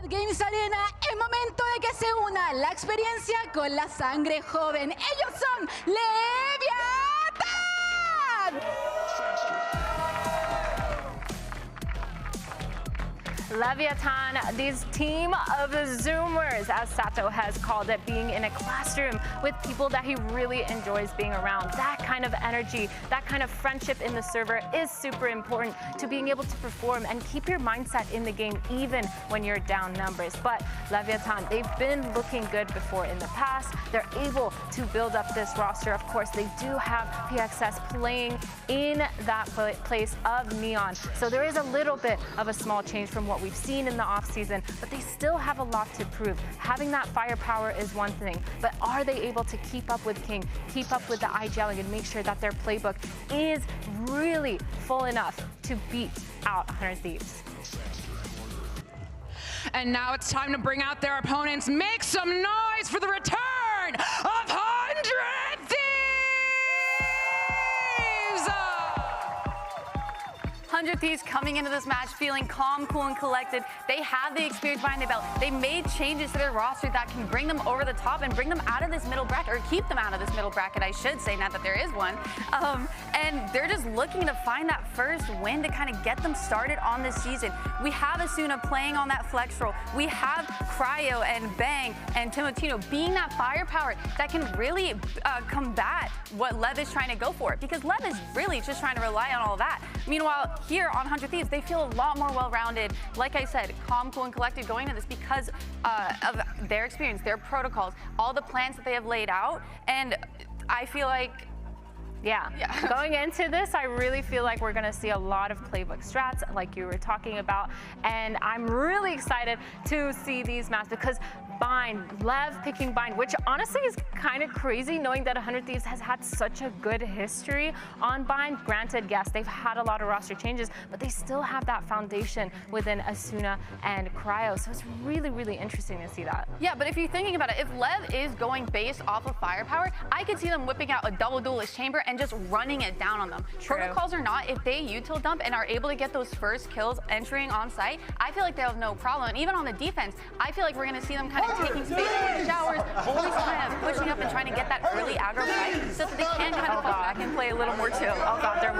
Games Arena, es momento de que se una la experiencia con la sangre joven. Ellos son Leviat&aacute. Leviat&, these team of Zoomers, as Sato has called it, being in a classroom with people that he really enjoys being around. That kind of energy, that kind of friendship in the server is super important to being able to perform and keep your mindset in the game even when you're down numbers. But Leviat&, they've been looking good before in the past. They're able to build up this roster. Of course, they do have PXS playing in that place of Neon. So there is a little bit of a small change from what we've seen in the offseason, but they still have a lot to prove. Having that firepower is one thing, but are they able to keep up with King, keep up with the IGLing, and make sure that their playbook is really full enough to beat out 100 Thieves? And now it's time to bring out their opponents. Make some noise for the return of 100 Thieves! 100 Thieves coming into this match feeling calm, cool, and collected. They have the experience behind the belt. They made changes to their roster that can bring them over the top and bring them out of this middle bracket, or keep them out of this middle bracket, I should say, not that there is one. And they're just looking to find that first win to kind of get them started on this season. We have Asuna playing on that flex role. We have Cryo and Bang and Timotino being that firepower that can really combat what Lev is trying to go for, because Lev is really just trying to rely on all that. Meanwhile, here on 100 Thieves, they feel a lot more well-rounded. Like I said, calm, cool, and collected going into this because of their experience, their protocols, all the plans that they have laid out. And I feel like, yeah. Going into this, I really feel like we're going to see a lot of playbook strats like you were talking about. And I'm really excited to see these maps because Bind, Lev picking Bind, which honestly is kind of crazy knowing that 100 Thieves has had such a good history on Bind. Granted, yes, they've had a lot of roster changes, but they still have that foundation within Asuna and Cryo. So it's really, really interesting to see that. Yeah, but if you're thinking about it, if Lev is going based off of firepower, I could see them whipping out a double duelist chamber and just running it down on them. True. Protocols or not, if they util dump and are able to get those first kills entering on site, I feel like they'll have no problem. And even on the defense, I feel like we're going to see them kind of taking space in the showers, always kind of pushing up and trying to get that early aggro fight so that they can kind of push back and play a little more chill. Oh God, they're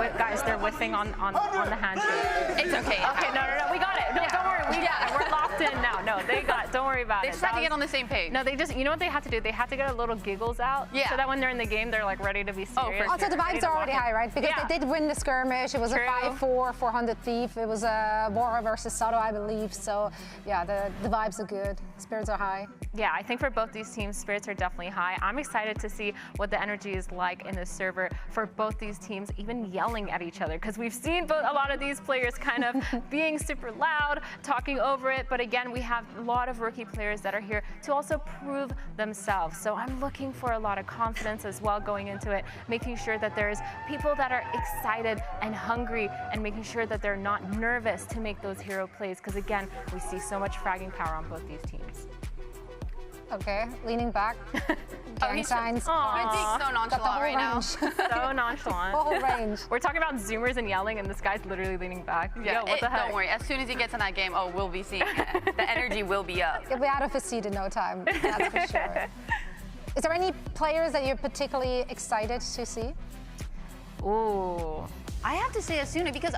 whiffing on the handshake. It's okay. Okay, no, we got it. No, don't worry, we got it. We're locked in now. No, they got it. Don't worry about it. They just had to get on the same page. No, they just, you know what they had to do? They had to get a little giggles out so that when they're in the game, they're like ready to be serious. Also, the vibes are already high, right? Because they did win the skirmish. It was a 5-4 for 100 Thief. It was a Warrior versus Sato, I believe. So, yeah, the vibes are good. Spirits are high. Yeah, I think for both these teams, spirits are definitely high. I'm excited to see what the energy is like in the server for both these teams, even yelling at each other, because we've seen a lot of these players kind of being super loud, talking over it. But again, we have a lot of rookie players that are here to also prove themselves. So I'm looking for a lot of confidence as well going into it, making sure that there's people that are excited and hungry and making sure that they're not nervous to make those hero plays, because again, we see so much fragging power on both these teams. Okay, leaning back. Gang signs. He's so nonchalant right now. So nonchalant. Whole range. We're talking about Zoomers and yelling, and this guy's literally leaning back. Yeah, what the heck? Don't worry. As soon as he gets in that game, we'll be seeing it. The energy will be up. He'll be out of his seat in no time. That's for sure. Is there any players that you're particularly excited to see? Ooh. I have to say Asuna because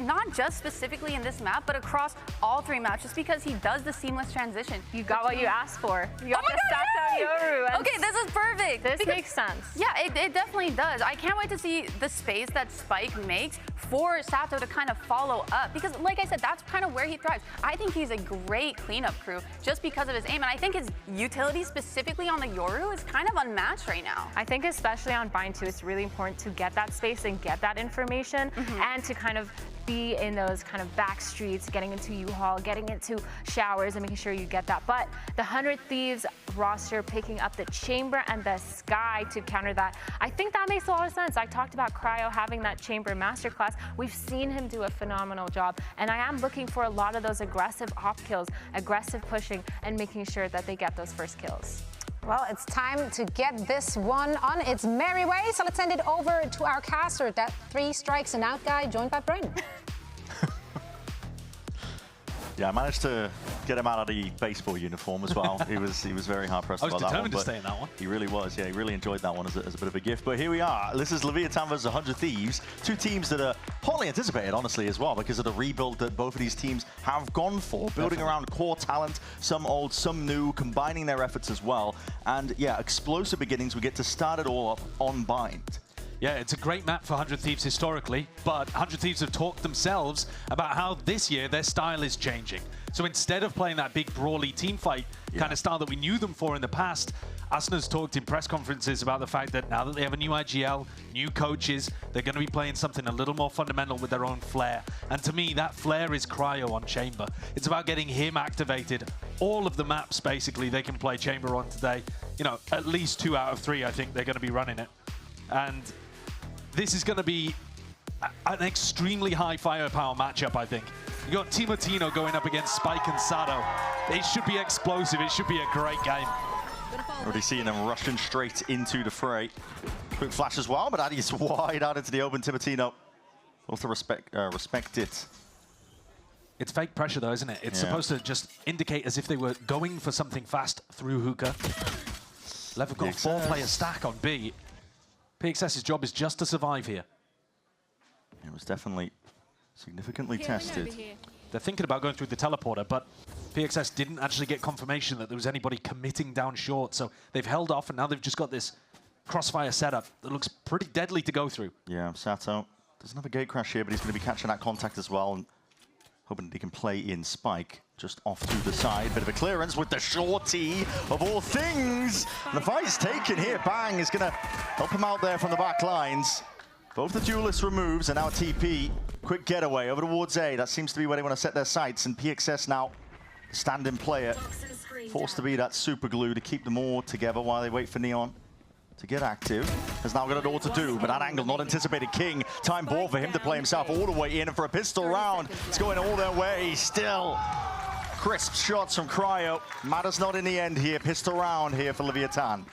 not just specifically in this map, but across all 3 maps, just because he does the seamless transition. You got what you asked for. You got the Sato Yoru. Okay, this is perfect. This makes sense. Yeah, it definitely does. I can't wait to see the space that Spike makes for Sato to kind of follow up, because like I said, that's kind of where he thrives. I think he's a great cleanup crew just because of his aim, and I think his utility specifically on the Yoru is kind of unmatched right now. I think especially on Bind 2, it's really important to get that space and get that information and to kind of be in those kind of back streets, getting into U-Haul, getting into showers, and making sure you get that. But the 100 Thieves roster picking up the chamber and the sky to counter that, I think that makes a lot of sense. I talked about Cryo having that chamber masterclass. We've seen him do a phenomenal job, and I am looking for a lot of those aggressive op kills, aggressive pushing, and making sure that they get those first kills. Well, it's time to get this one on its merry way. So let's send it over to our caster, that 3 strikes and out guy, joined by Bryn. Yeah, I managed to get him out of the baseball uniform as well. he was very hard pressed about that one. I was determined to stay in that one. He really was. Yeah, he really enjoyed that one as a bit of a gift. But here we are. This is Leviat& versus 100 Thieves. Two teams that are hotly anticipated, honestly, as well, because of the rebuild that both of these teams have gone for, building around core talent, some old, some new, combining their efforts as well. And yeah, explosive beginnings. We get to start it all up on Bind. Yeah, it's a great map for 100 Thieves historically, but 100 Thieves have talked themselves about how this year their style is changing. So instead of playing that big brawly team fight kind of style that we knew them for in the past, Asna's talked in press conferences about the fact that now that they have a new IGL, new coaches, they're going to be playing something a little more fundamental with their own flair. And to me, that flair is Cryo on Chamber. It's about getting him activated. All of the maps, basically, they can play Chamber on today. You know, at least 2 out of 3, I think they're going to be running it. And this is going to be an extremely high firepower matchup, I think. You got Timotino going up against Spike and Sato. It should be explosive. It should be a great game. Already seeing them rushing straight into the fray. Quick flash as well, but Addy's wide out into the open. Timotino also respect it. It's fake pressure, though, isn't it? It's supposed to just indicate as if they were going for something fast through hookah. LEV have got a 4-player stack on B. PXS's job is just to survive here. It was definitely significantly tested. They're thinking about going through the teleporter, but PXS didn't actually get confirmation that there was anybody committing down short, so they've held off, and now they've just got this crossfire setup that looks pretty deadly to go through. Yeah, Sato doesn't have a gate crash here, but he's going to be catching that contact as well, and hoping that he can play in Spike. Just off to the side, bit of a clearance with the shorty of all things. And the fight's taken here. Bang is gonna help him out there from the back lines. Both the duelists removes, and now TP. Quick getaway over towards A. That seems to be where they want to set their sights. And PXS now, stand-in player, forced to be that super glue to keep them all together while they wait for Neon to get active. Has now got it all to do, but that angle not anticipated. King, time ball for him to play himself all the way in, and for a pistol round, it's going all their way still. Crisp shots from Cryo. Matters not in the end here. Pistol round here for Leviat&.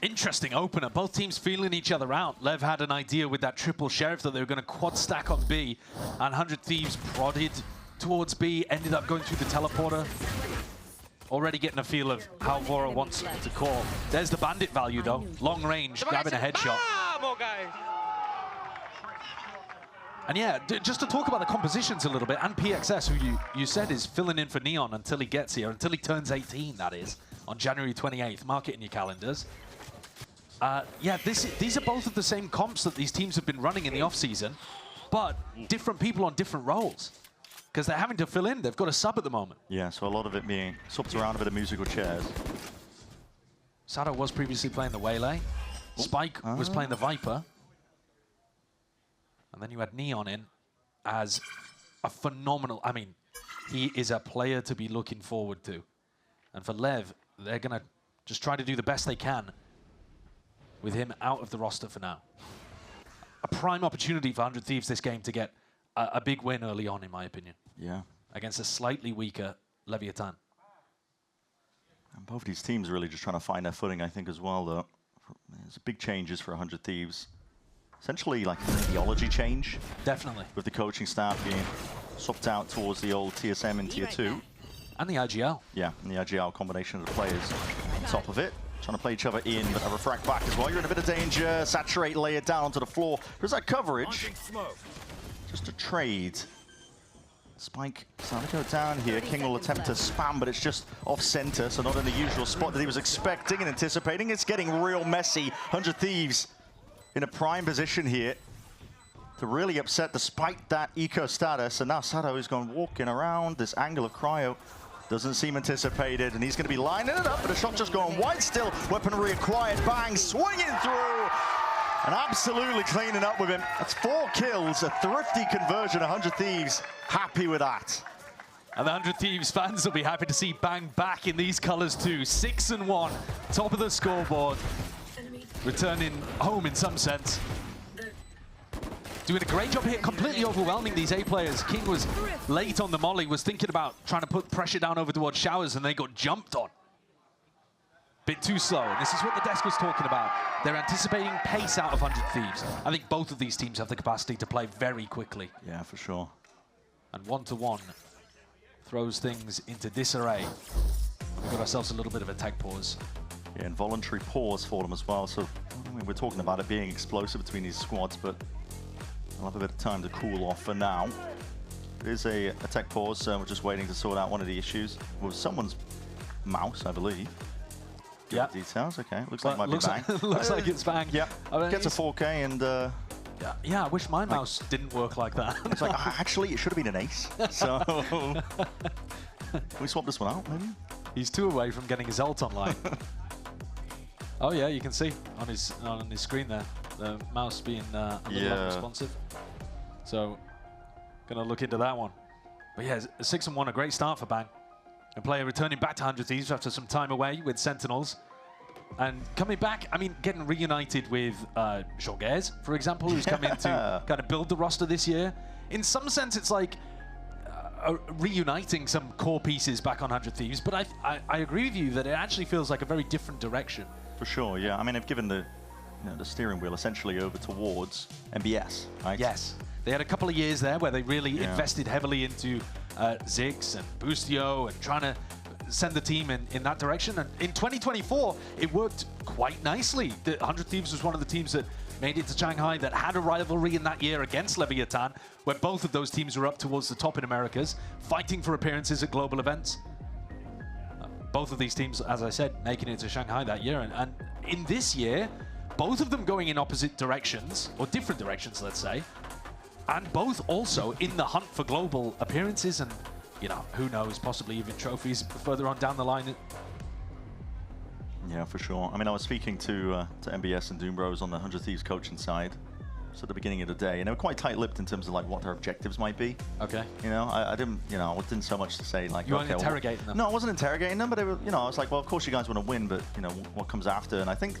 Interesting opener. Both teams feeling each other out. Lev had an idea with that triple sheriff that they were going to quad stack on B, and 100 Thieves prodded towards B, ended up going through the teleporter. Already getting a feel of how Vora wants to call. There's the bandit value, though. Long range, grabbing a headshot. And yeah, just to talk about the compositions a little bit, and PXS, who you said is filling in for Neon until he gets here, until he turns 18, that is, on January 28th. Mark it in your calendars. Yeah, these are both of the same comps that these teams have been running in the off-season, but different people on different roles, because they're having to fill in. They've got a sub at the moment. Yeah, so a lot of it being swapped around a bit of musical chairs. Sato was previously playing the Waylay. Spike was playing the Viper. And then you had Neon in as a phenomenal, I mean, he is a player to be looking forward to. And for Lev, they're going to just try to do the best they can with him out of the roster for now. A prime opportunity for 100 Thieves this game to get a big win early on, in my opinion. Yeah. Against a slightly weaker Leviat&. And both these teams really just trying to find their footing, I think, as well, though. There's big changes for 100 Thieves. Essentially like an ideology change. Definitely. With the coaching staff being swapped out towards the old TSM in Tier 2. And the IGL. Yeah, and the IGL combination of the players on top of it. Trying to play each other in, but a refract back as well. You're in a bit of danger. Saturate, lay it down onto the floor. There's that coverage. Just a trade. Spike starting to go down here. King will attempt to spam, but it's just off-center, so not in the usual spot that he was expecting and anticipating. It's getting real messy. 100 Thieves in a prime position here to really upset despite that eco status. And now Sato is going walking around. This angle of Cryo doesn't seem anticipated, and he's going to be lining it up, but a shot just going wide still. Weaponry acquired. Bang, swinging through. And absolutely cleaning up with him. That's 4 kills, a thrifty conversion. 100 Thieves happy with that. And the 100 Thieves fans will be happy to see Bang back in these colors too. 6-1, top of the scoreboard. Returning home in some sense. Doing a great job here, completely overwhelming these A players. King was late on the molly, was thinking about trying to put pressure down over towards Showers, and they got jumped on. Bit too slow, and this is what the desk was talking about. They're anticipating pace out of 100 Thieves. I think both of these teams have the capacity to play very quickly. Yeah, for sure. And 1-to-1 throws things into disarray. We've got ourselves a little bit of a tech pause. Yeah, involuntary pause for them as well. So I mean, we're talking about it being explosive between these squads, but I'll have a bit of time to cool off for now. It is a tech pause, so we're just waiting to sort out one of the issues with someone's mouse, I believe. Yeah. Details, okay. Looks like it might looks be Bang. like, looks like it's Bang. Yeah, I mean, gets a 4K and... yeah, I wish my mouse didn't work like that. It's like, actually, it should have been an ace. So, can we swap this one out, maybe? He's 2 away from getting his ult online. Oh yeah, you can see on his screen there, the mouse being a little unresponsive. So, gonna look into that one. But yeah, 6-1, a great start for Bang. A player returning back to 100 Thieves after some time away with Sentinels. And coming back, I mean, getting reunited with Jorges, for example, who's come in to kind of build the roster this year. In some sense, it's like reuniting some core pieces back on 100 Thieves. But I agree with you that it actually feels like a very different direction. For sure, yeah. I mean, they've given the steering wheel essentially over towards MBS, right? Yes. They had a couple of years there where they really invested heavily into Ziggs and Boostio and trying to send the team in that direction. And in 2024, it worked quite nicely. The 100 Thieves was one of the teams that made it to Shanghai, that had a rivalry in that year against Leviat&, where both of those teams were up towards the top in Americas, fighting for appearances at global events. Both of these teams, as I said, making it to Shanghai that year. And in this year, both of them going in opposite directions, or different directions, let's say, and both also in the hunt for global appearances and, you know, who knows, possibly even trophies further on down the line. Yeah, for sure. I mean, I was speaking to MBS and Doom Bros on the 100 Thieves coaching side at the beginning of the day, and they were quite tight-lipped in terms of like what their objectives might be. Okay. You know, I didn't, you know, I didn't so much to say like, you okay, weren't interrogating them. No, I wasn't interrogating them, but they were, you know, I was like, well, of course you guys want to win, but you know, what comes after? And I think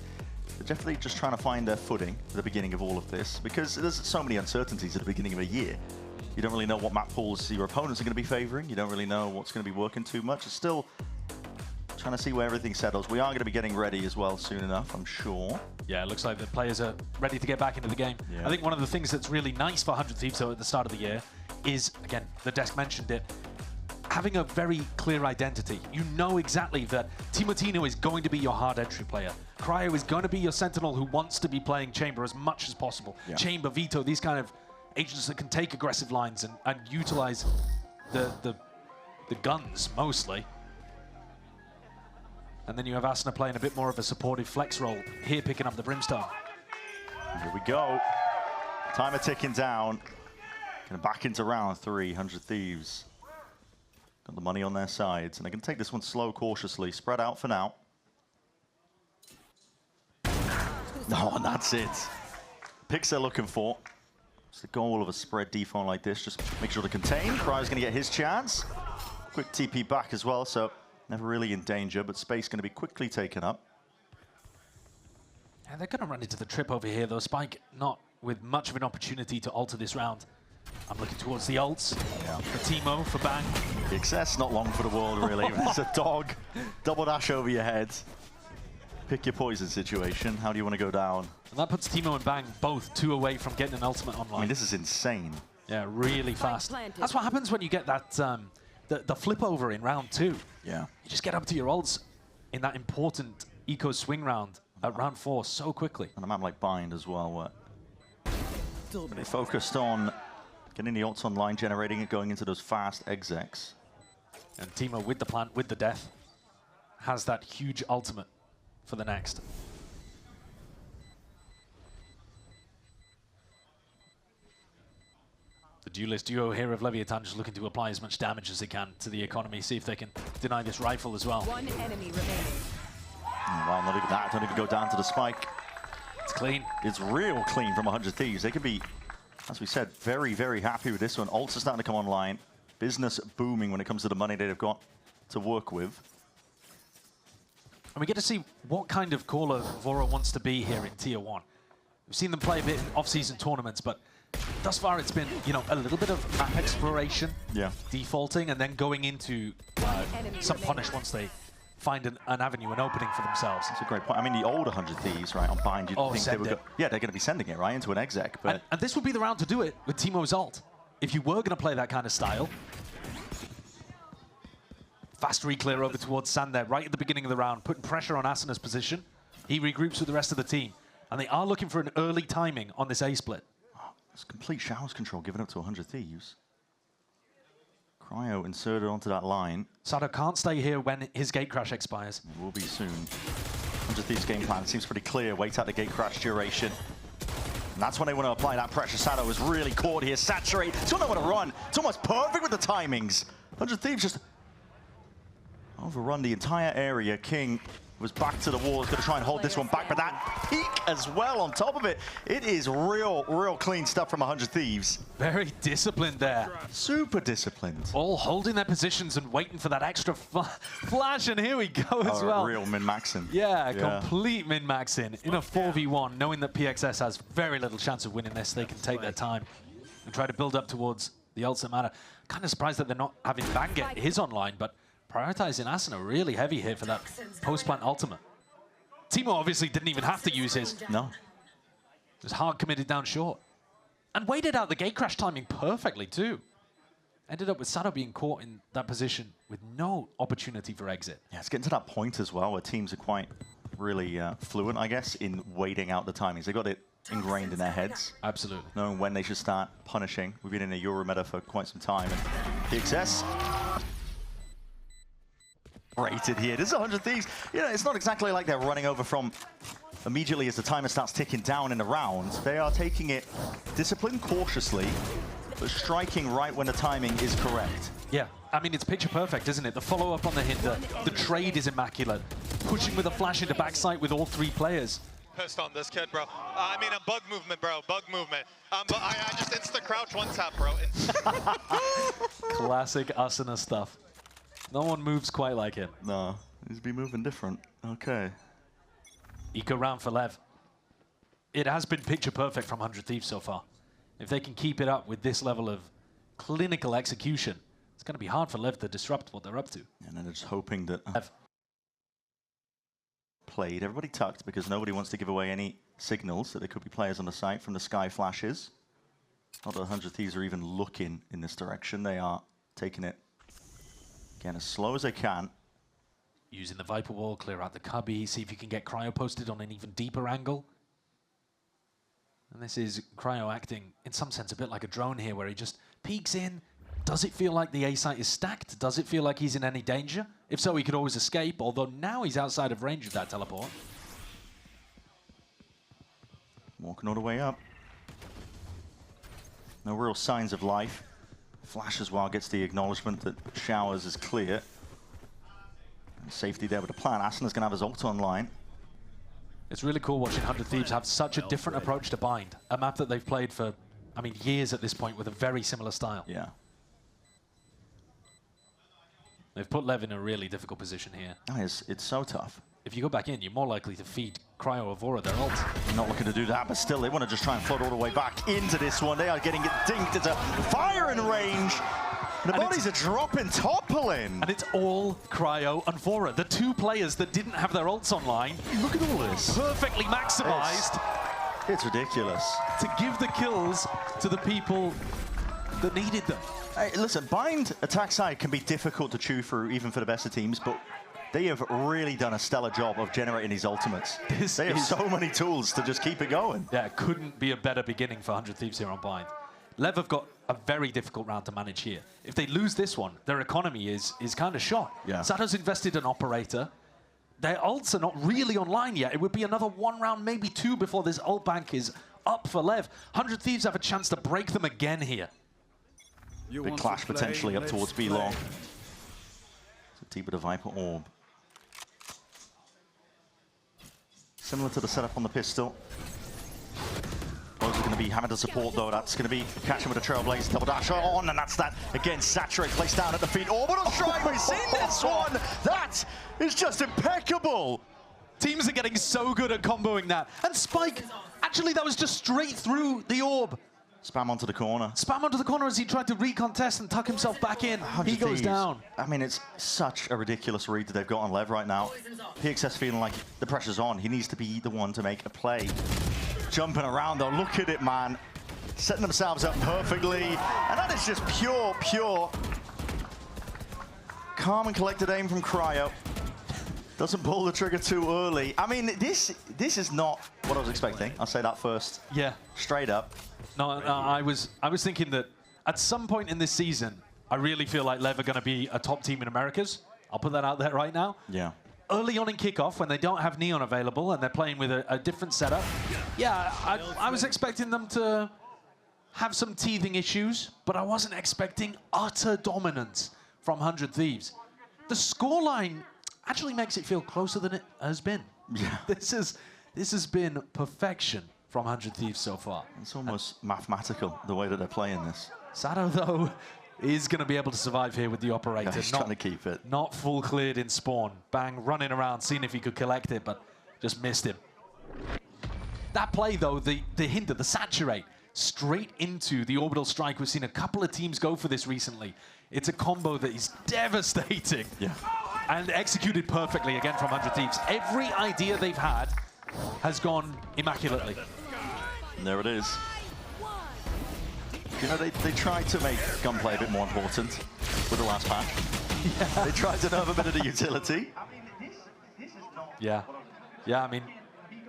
they're definitely just trying to find their footing at the beginning of all of this, because there's so many uncertainties at the beginning of a year. You don't really know what map pools your opponents are going to be favoring. You don't really know what's going to be working too much. It's still trying to see where everything settles. We are going to be getting ready as well soon enough, I'm sure. Yeah, it looks like the players are ready to get back into the game. Yeah. I think one of the things that's really nice for 100 Thieves at the start of the year is, again, the desk mentioned it, having a very clear identity. You know exactly that Timotino is going to be your hard entry player. Cryo is going to be your sentinel who wants to be playing Chamber as much as possible. Yeah. Chamber, Vito, these kind of agents that can take aggressive lines and utilize the guns mostly. And then you have Asuna playing a bit more of a supportive flex role here, picking up the Brimstone. Here we go. Timer ticking down. Going back into round 3, 100 Thieves. Got the money on their sides, and they can take this one slow, cautiously. Spread out for now. No, and that's it. Picks they're looking for. It's the goal of a spread default like this. Just make sure to contain. Cryo's going to get his chance. Quick TP back as well, so never really in danger, but space going to be quickly taken up. And they're going to run into the trip over here, though. Spike not with much of an opportunity to alter this round. I'm looking towards the ults for Timo, for Bang. The excess not long for the world, really. It's a dog, double dash over your head. Pick your poison situation. How do you want to go down? And that puts Timo and Bang both 2 away from getting an ultimate online. I mean, this is insane. Yeah, really fast. That's what happens when you get that the flip over in round 2. Yeah. You just get up to your ults in that important eco swing round at round 4 so quickly. And a map like Bind as well, where they focused on getting the ults online, generating it, going into those fast execs. And Timo with the plant, with the death, has that huge ultimate for the next. The duelist duo here of Leviat&, just looking to apply as much damage as they can to the economy, see if they can deny this rifle as well. One enemy remaining. Well, not even that. Don't even go down to the spike. It's clean. It's real clean from 100 Thieves. They could be, as we said, very, very happy with this one. Ults are starting to come online. Business booming when it comes to the money they've got to work with. And we get to see what kind of caller Voro wants to be here in Tier 1. We've seen them play a bit in off-season tournaments, but thus far it's been, you know, a little bit of map exploration, defaulting, and then going into some punish once they find an avenue, an opening for themselves. That's a great point. I mean, the older 100 Thieves, right, on Bind, you'd think they would go, they're going to be sending it, right, into an exec. But and this would be the round to do it with Timo's ult. If you were going to play that kind of style, Fast reclear over towards Sand there, right at the beginning of the round, putting pressure on Asana's position. He regroups with the rest of the team. And they are looking for an early timing on this A split. Oh, it's complete showers control given up to 100 Thieves. Cryo inserted onto that line. Sato can't stay here when his gate crash expires. It will be soon. 100 Thieves game plan seems pretty clear. Wait out the gate crash duration. And that's when they want to apply that pressure. Sato is really caught here. Saturate. Don't know where to run. It's almost perfect with the timings. 100 Thieves just overrun the entire area. King was back to the wall. He's going to try and hold this one back, but that peak as well on top of it. It is real clean stuff from 100 Thieves. Very disciplined there. Super disciplined. All holding their positions and waiting for that extra flash, and here we go as well. Real min-maxing. Yeah, complete min-maxing in a 4v1, knowing that PXS has very little chance of winning this. They can take their time and try to build up towards the ults that matter. Kind of surprised that they're not having Bang get his online, but prioritizing Asana really heavy here for that post-plant ultimate. Timo obviously didn't even have to use his. No. Just hard committed down short. And waited out the gate crash timing perfectly too. Ended up with Sato being caught in that position with no opportunity for exit. Yeah, it's getting to that point as well where teams are quite really fluent, I guess, in waiting out the timings. They got it ingrained in their heads. Absolutely. Knowing when they should start punishing. We've been in a Euro meta for quite some time. And PXS rated here. This is 100 Thieves. You know, it's not exactly like they're running over from immediately as the timer starts ticking down in the round. They are taking it disciplined, cautiously, but striking right when the timing is correct. Yeah, I mean, it's picture perfect, isn't it? The follow-up on the hinder, the trade is immaculate. Pushing with a flash into backside with all three players. Pissed on this kid, bro. I mean, a bug movement, bro. Bug movement. But I just insta-crouch one tap, bro. Classic Asana stuff. No one moves quite like him. No, he's been moving different. Okay. Eco round for Lev. It has been picture perfect from 100 Thieves so far. If they can keep it up with this level of clinical execution, it's going to be hard for Lev to disrupt what they're up to. And then they're just hoping that played. Everybody tucked because nobody wants to give away any signals that there could be players on the site from the sky flashes. Not that 100 Thieves are even looking in this direction. They are taking it again as slow as they can. Using the Viper Wall, clear out the cubby, see if you can get Cryo posted on an even deeper angle. And this is Cryo acting, in some sense, a bit like a drone here, where he just peeks in. Does it feel like the A site is stacked? Does it feel like he's in any danger? If so, he could always escape, although now he's outside of range of that teleport. Walking all the way up. No real signs of life. Flash as well gets the acknowledgement that Showers is clear. And safety there with the plan. Asana's going to have his ult online. It's really cool watching 100 Thieves have such a different approach to Bind. A map that they've played for, I mean, years at this point with a very similar style. Yeah. They've put Lev in a really difficult position here. It's so tough. If you go back in, you're more likely to feed Cryo or Vora their ult. Not looking to do that, but still, they want to just try and float all the way back into this one. They are getting it dinked. It's a fire in range. The bodies are dropping, toppling. And it's all Cryo and Vora, the two players that didn't have their ults online. Look at all this. Perfectly maximized. It's ridiculous. To give the kills to the people that needed them. Hey, listen, Bind attack side can be difficult to chew through, even for the best of teams, but they have really done a stellar job of generating these ultimates. They have so many tools to just keep it going. Yeah, it couldn't be a better beginning for 100 Thieves here on Bind. Lev have got a very difficult round to manage here. If they lose this one, their economy is kind of shot. Yeah. Sato's invested an operator. Their ults are not really online yet. It would be another one round, maybe two, before this ult bank is up for Lev. 100 Thieves have a chance to break them again here. Big clash potentially up towards B-Long. So deep with a Viper Orb. Similar to the setup on the pistol. Those are going to be having to support, though. That's going to be catching with a Trailblaze. Double dash on, and that's that. Again, Saturate placed down at the feet. Orbital Strike, we've seen this one! That is just impeccable! Teams are getting so good at comboing that. And Spike, actually, that was just straight through the orb. Spam onto the corner. Spam onto the corner as he tried to recontest and tuck himself back in. He goes down. I mean, it's such a ridiculous read that they've got on Lev right now. PXS feeling like the pressure's on. He needs to be the one to make a play. Jumping around, though. Look at it, man. Setting themselves up perfectly. And that is just pure calm and collected aim from Cryo. Doesn't pull the trigger too early. I mean, this is not what I was expecting. I'll say that first. Yeah. Straight up. No, I was thinking that at some point in this season, I really feel like LEV are going to be a top team in Americas. I'll put that out there right now. Yeah. Early on in kickoff, when they don't have Neon available and they're playing with a different setup, yeah, I was expecting them to have some teething issues, but I wasn't expecting utter dominance from 100 Thieves. The scoreline actually makes it feel closer than it has been. Yeah. This has been perfection from 100 Thieves so far. It's almost mathematical, the way that they're playing this. Sato, though, is going to be able to survive here with the operator. Yeah, he's trying to keep it. Not full cleared in spawn. Bang, running around, seeing if he could collect it, but just missed him. That play, though, the hint of the saturate, straight into the orbital strike. We've seen a couple of teams go for this recently. It's a combo that is devastating. Yeah. And executed perfectly again from 100 Thieves. Every idea they've had has gone immaculately. And there it is. You know, they tried to make gunplay a bit more important with the last patch. Yeah. They tried to nerf a bit of the utility. Yeah. Yeah, I mean,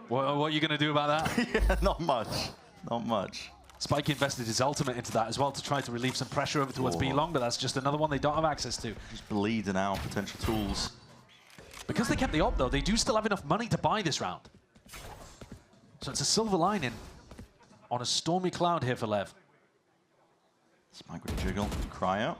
what are you going to do about that? Yeah, not much. Not much. Spike invested his ultimate into that as well to try to relieve some pressure over towards B-Long, but that's just another one they don't have access to. Just bleeding out potential tools. Because they kept the op, though, they do still have enough money to buy this round. So it's a silver lining on a stormy cloud here for LEV. Spike with a jiggle. Cryo.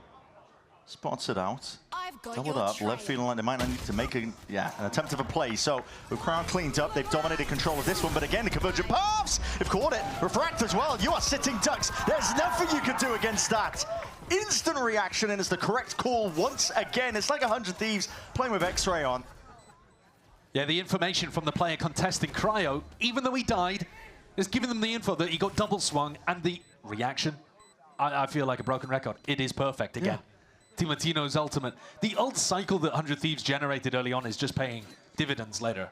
Spots it out. Doubled up. LEV feeling like they might not need to make an attempt of a play. So with crowd cleaned up, they've dominated control of this one. But again, the convergent paths have caught it. Refract as well. You are sitting ducks. There's nothing you can do against that. Instant reaction, and it's the correct call once again. It's like 100 Thieves playing with X-Ray on. Yeah, the information from the player contesting Cryo, even though he died, is giving them the info that he got double swung, and the reaction, I feel like a broken record. It is perfect again. Yeah. Timatino's ultimate. The ult cycle that 100 Thieves generated early on is just paying dividends later.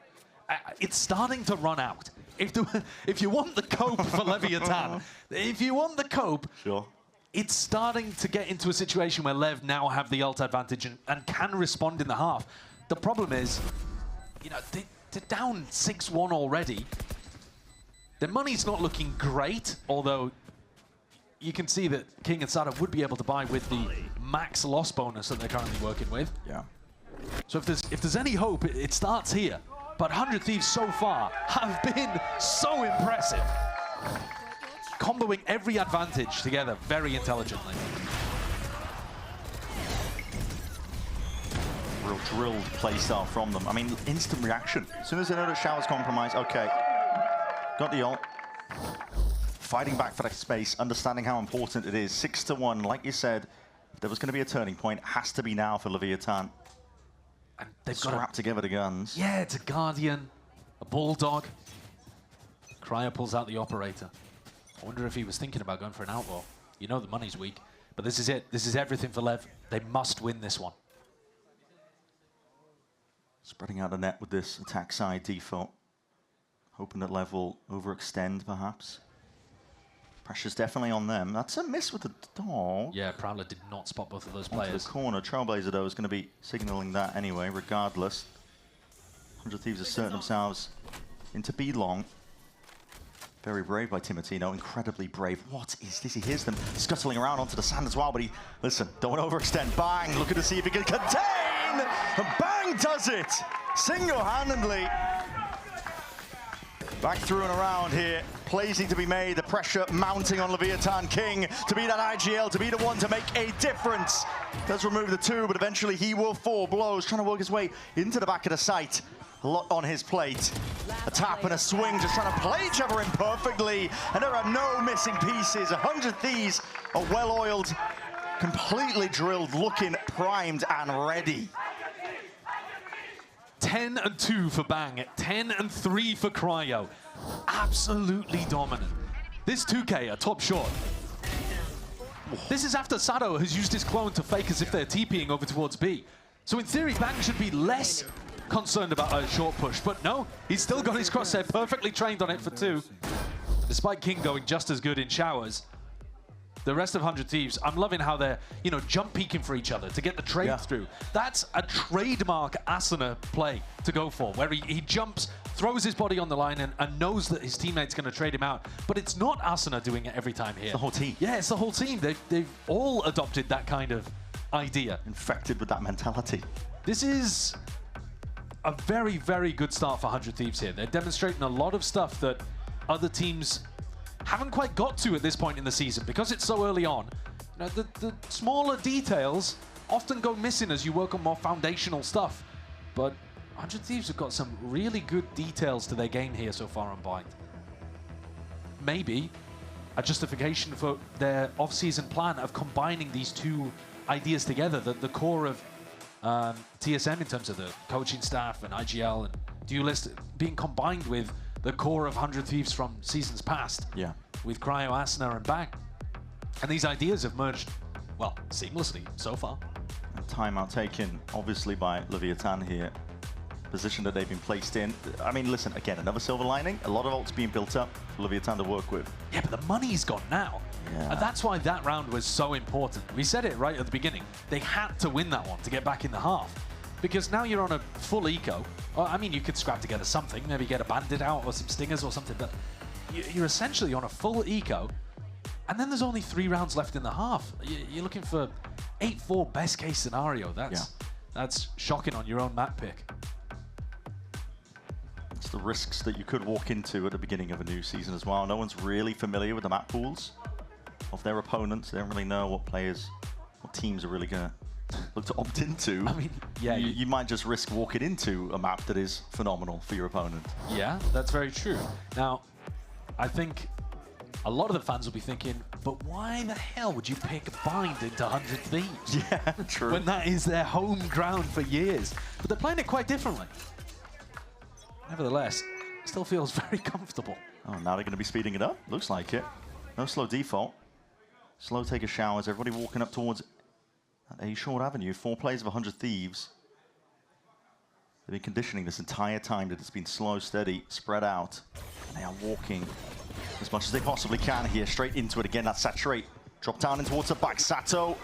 It's starting to run out. If you want the cope for Leviat&, if you want the cope, sure. It's starting to get into a situation where LEV now have the ult advantage and can respond in the half. The problem is, you know, they're down 6-1 already. Their money's not looking great, although you can see that King and Sato would be able to buy with the max loss bonus that they're currently working with. Yeah. So if there's any hope, it starts here. But 100 Thieves so far have been so impressive. Comboing every advantage together very intelligently. Real drilled playstyle from them. I mean, instant reaction. As soon as they know that Shower's compromised, okay. Got the ult. Fighting back for that space, understanding how important it is. 6-1, like you said, if there was going to be a turning point, it has to be now for Leviat&. And they've got to wrap together the guns. Yeah, it's a Guardian, a Bulldog. Cryo pulls out the operator. I wonder if he was thinking about going for an outlaw. You know the money's weak, but this is it. This is everything for LEV. They must win this one. Spreading out the net with this attack side default. Hoping that LEV will overextend, perhaps. Pressure's definitely on them. That's a miss with the dog. Yeah, Prowler did not spot both of those players. Onto the corner. Trailblazer, though, is going to be signaling that anyway, regardless. 100 Thieves assert themselves into B-Long. Very brave by Timatino. Incredibly brave. What is this? He hears them scuttling around onto the sand as well, but he, listen, don't want to overextend. Bang! Looking to see if he can contain! And Bang does it! Single-handedly. Back through and around here. Plays need to be made. The pressure mounting on Leviat&. King to be that IGL, to be the one to make a difference. Does remove the 2, but eventually he will fall. Blows, trying to work his way into the back of the site. A lot on his plate. A tap and a swing, just trying to play each other in perfectly. And there are no missing pieces. 100 Thieves are well-oiled, completely drilled, looking primed and ready. 10-2 for Bang, 10-3 for Cryo. Absolutely dominant. This 2K, a top shot. This is after Sato has used his clone to fake as if they're TPing over towards B. So in theory, Bang should be less concerned about a short push, but no, he's still got his crosshair perfectly trained on it for 2. Despite King going just as good in showers, the rest of 100 Thieves, I'm loving how they're, you know, jump peeking for each other to get the trade through. That's a trademark Asuna play to go for, where he jumps, throws his body on the line and knows that his teammate's going to trade him out. But it's not Asuna doing it every time here. It's the whole team. Yeah, it's the whole team. They've all adopted that kind of idea. Infected with that mentality. This is a very, very good start for 100 Thieves here. They're demonstrating a lot of stuff that other teams haven't quite got to at this point in the season because it's so early on. You know, the smaller details often go missing as you work on more foundational stuff. But 100 Thieves have got some really good details to their game here so far on Bind. Maybe a justification for their off-season plan of combining these two ideas together, the core of TSM in terms of the coaching staff and IGL and Duelist being combined with the core of 100 Thieves from seasons past. Yeah. With Cryo, Asuna, and Bang. And these ideas have merged, well, seamlessly so far. A timeout taken, obviously, by Leviat& here. Position that they've been placed in. I mean, listen, again, another silver lining. A lot of ults being built up for Leviat&to work with. Yeah, but the money's gone now. Yeah. And that's why that round was so important. We said it right at the beginning. They had to win that one to get back in the half. Because now you're on a full eco. Well, I mean, you could scrap together something, maybe get a bandit out or some stingers or something, but you're essentially on a full eco. And then there's only 3 rounds left in the half. You're looking for 8-4 best case scenario. That's shocking on your own map pick. It's the risks that you could walk into at the beginning of a new season as well. No one's really familiar with the map pools of their opponents. They don't really know what players, what teams are really going to look to opt into. I mean, yeah. You might just risk walking into a map that is phenomenal for your opponent. Yeah, that's very true. Now, I think a lot of the fans will be thinking, but why the hell would you pick Bind into 100 Thieves? Yeah, true. When that is their home ground for years. But they're playing it quite differently. Nevertheless, it still feels very comfortable. Oh, now they're going to be speeding it up? Looks like it. No slow default. Slow take a showers. Everybody walking up towards a short avenue. 4 players of 100 Thieves. They've been conditioning this entire time that it's been slow, steady, spread out. And they are walking as much as they possibly can here. Straight into it again. That Saturate. Drop down in towards the back. Sato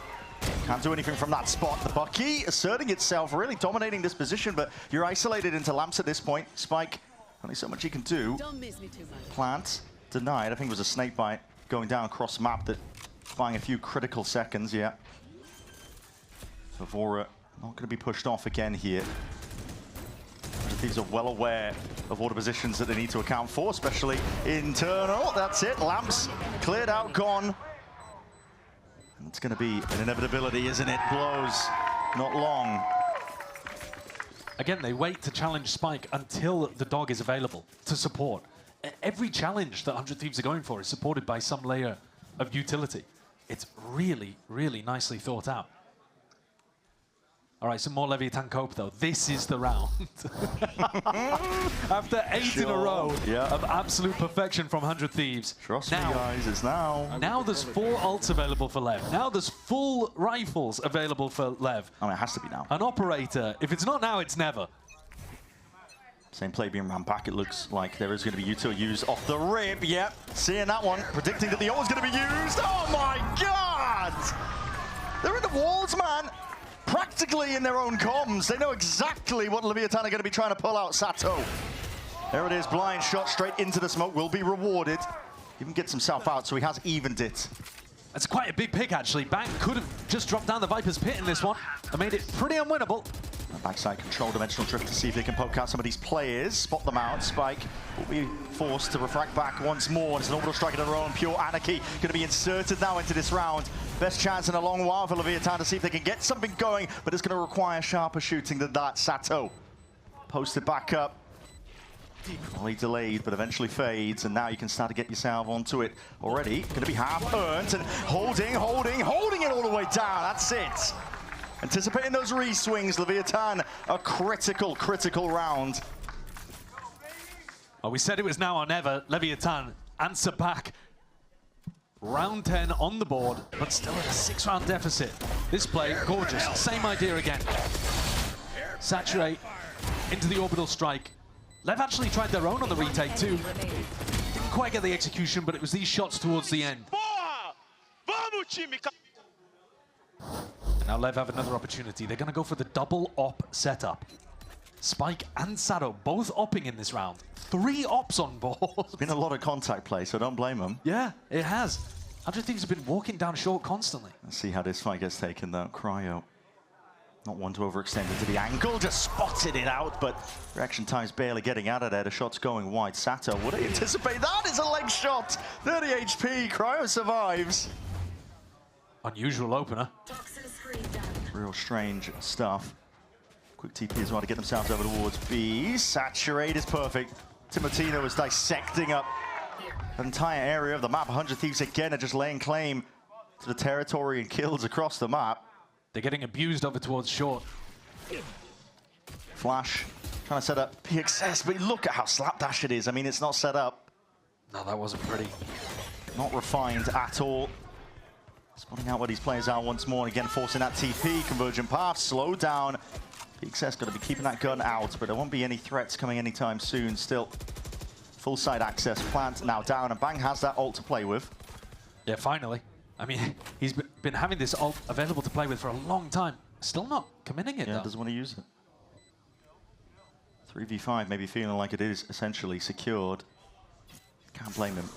can't do anything from that spot. The Bucky asserting itself, really dominating this position, but you're isolated into lamps at this point. Spike, only so much he can do. Don't miss me too much. Plant denied. I think it was a snake bite going down across map that buying a few critical seconds, yeah. So Vora not going to be pushed off again here. These are well aware of all the positions that they need to account for, especially internal. That's it. Lamps cleared out, gone. And it's going to be an inevitability, isn't it? Blows not long. Again, they wait to challenge Spike until the dog is available to support. Every challenge that 100 Thieves are going for is supported by some layer of utility. It's really, really nicely thought out. All right, some more Leviat&. Cope, though. This is the round. After 8 in a row of absolute perfection from 100 Thieves. Trust me, guys, it's now. Now there's 4 ults available for Lev. Now there's full rifles available for Lev. I mean, it has to be now. An operator. If it's not now, it's never. Same play being ran back. It looks like there is going to be util used off the rip. Yep, seeing that one. Predicting that the ult is going to be used. Oh, my God! They're in the walls, man. Practically in their own comms. They know exactly what Leviat&. are going to be trying to pull out. Sato. There it is. Blind shot straight into the smoke. Will be rewarded. Even gets himself out, so he has evened it. That's quite a big pick, actually. Bang could have just dropped down the Viper's pit in this one and made it pretty unwinnable. Backside control, dimensional drift to see if they can poke out some of these players. Spot them out. Spike will be forced to refract back once more. It's an orbital strike of their own. Pure Anarchy going to be inserted now into this round. Best chance in a long while for Leviat&. to see if they can get something going, but it's going to require sharper shooting than that. Sato posted back up. Only delayed, but eventually fades, and now you can start to get yourself onto it already. Going to be half earned, and holding it all the way down. That's it. Anticipating those re-swings, Leviat&. A critical round. Oh, we said it was now or never. Leviat&. answer back. Round 10 on the board, but still at a 6-round deficit. This play, gorgeous. Same idea again. Saturate into the orbital strike. Lev actually tried their own on the retake too. Didn't quite get the execution, but it was these shots towards the end. Now LEV have another opportunity. They're going to go for the double op setup. Spike and Sato both opping in this round. 3 ops on board. There's been a lot of contact play, so don't blame them. Yeah, it has. 100 Thieves have been walking down short constantly. Let's see how this fight gets taken, though. Cryo, not one to overextend into the angle, just spotted it out, but reaction time's barely getting out of there. The shot's going wide. Sato, would he anticipate that? Is a leg shot. 30 HP, Cryo survives. Unusual opener. Real strange stuff. Quick TP as well to get themselves over towards B. Saturate is perfect. Timotino is dissecting up an entire area of the map. 100 Thieves again are just laying claim to the territory and kills across the map. They're getting abused over towards short. Flash trying to set up PXS, but look at how slapdash it is. I mean, it's not set up. No, that wasn't pretty. Not refined at all. Spotting out where these players are once more, and again forcing that TP. Convergent path, slow down. PXS got to be keeping that gun out, but there won't be any threats coming anytime soon. Still, full side access. Plant now down, and Bang has that ult to play with. Yeah, finally. I mean, he's been having this ult available to play with for a long time. Still not committing it, Yeah, though. doesn't want to use it. 3v5, maybe feeling like it is essentially secured. Can't blame him.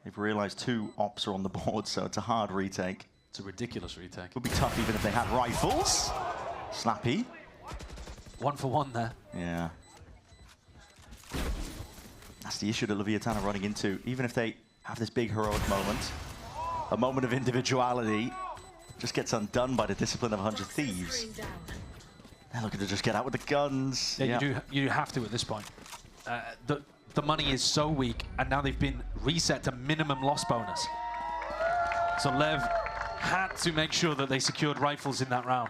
They've realized 2 ops are on the board, so it's a hard retake. It's a ridiculous retake. Would be tough even if they had rifles. Snappy. 1 for 1 there. Yeah. That's the issue that Leviat&a are running into. Even if they have this big heroic moment, a moment of individuality, just gets undone by the discipline of 100 Thieves. They're looking to just get out with the guns. Yeah, you have to at this point. The money is so weak, and now they've been reset to minimum loss bonus. So LEV had to make sure that they secured rifles in that round.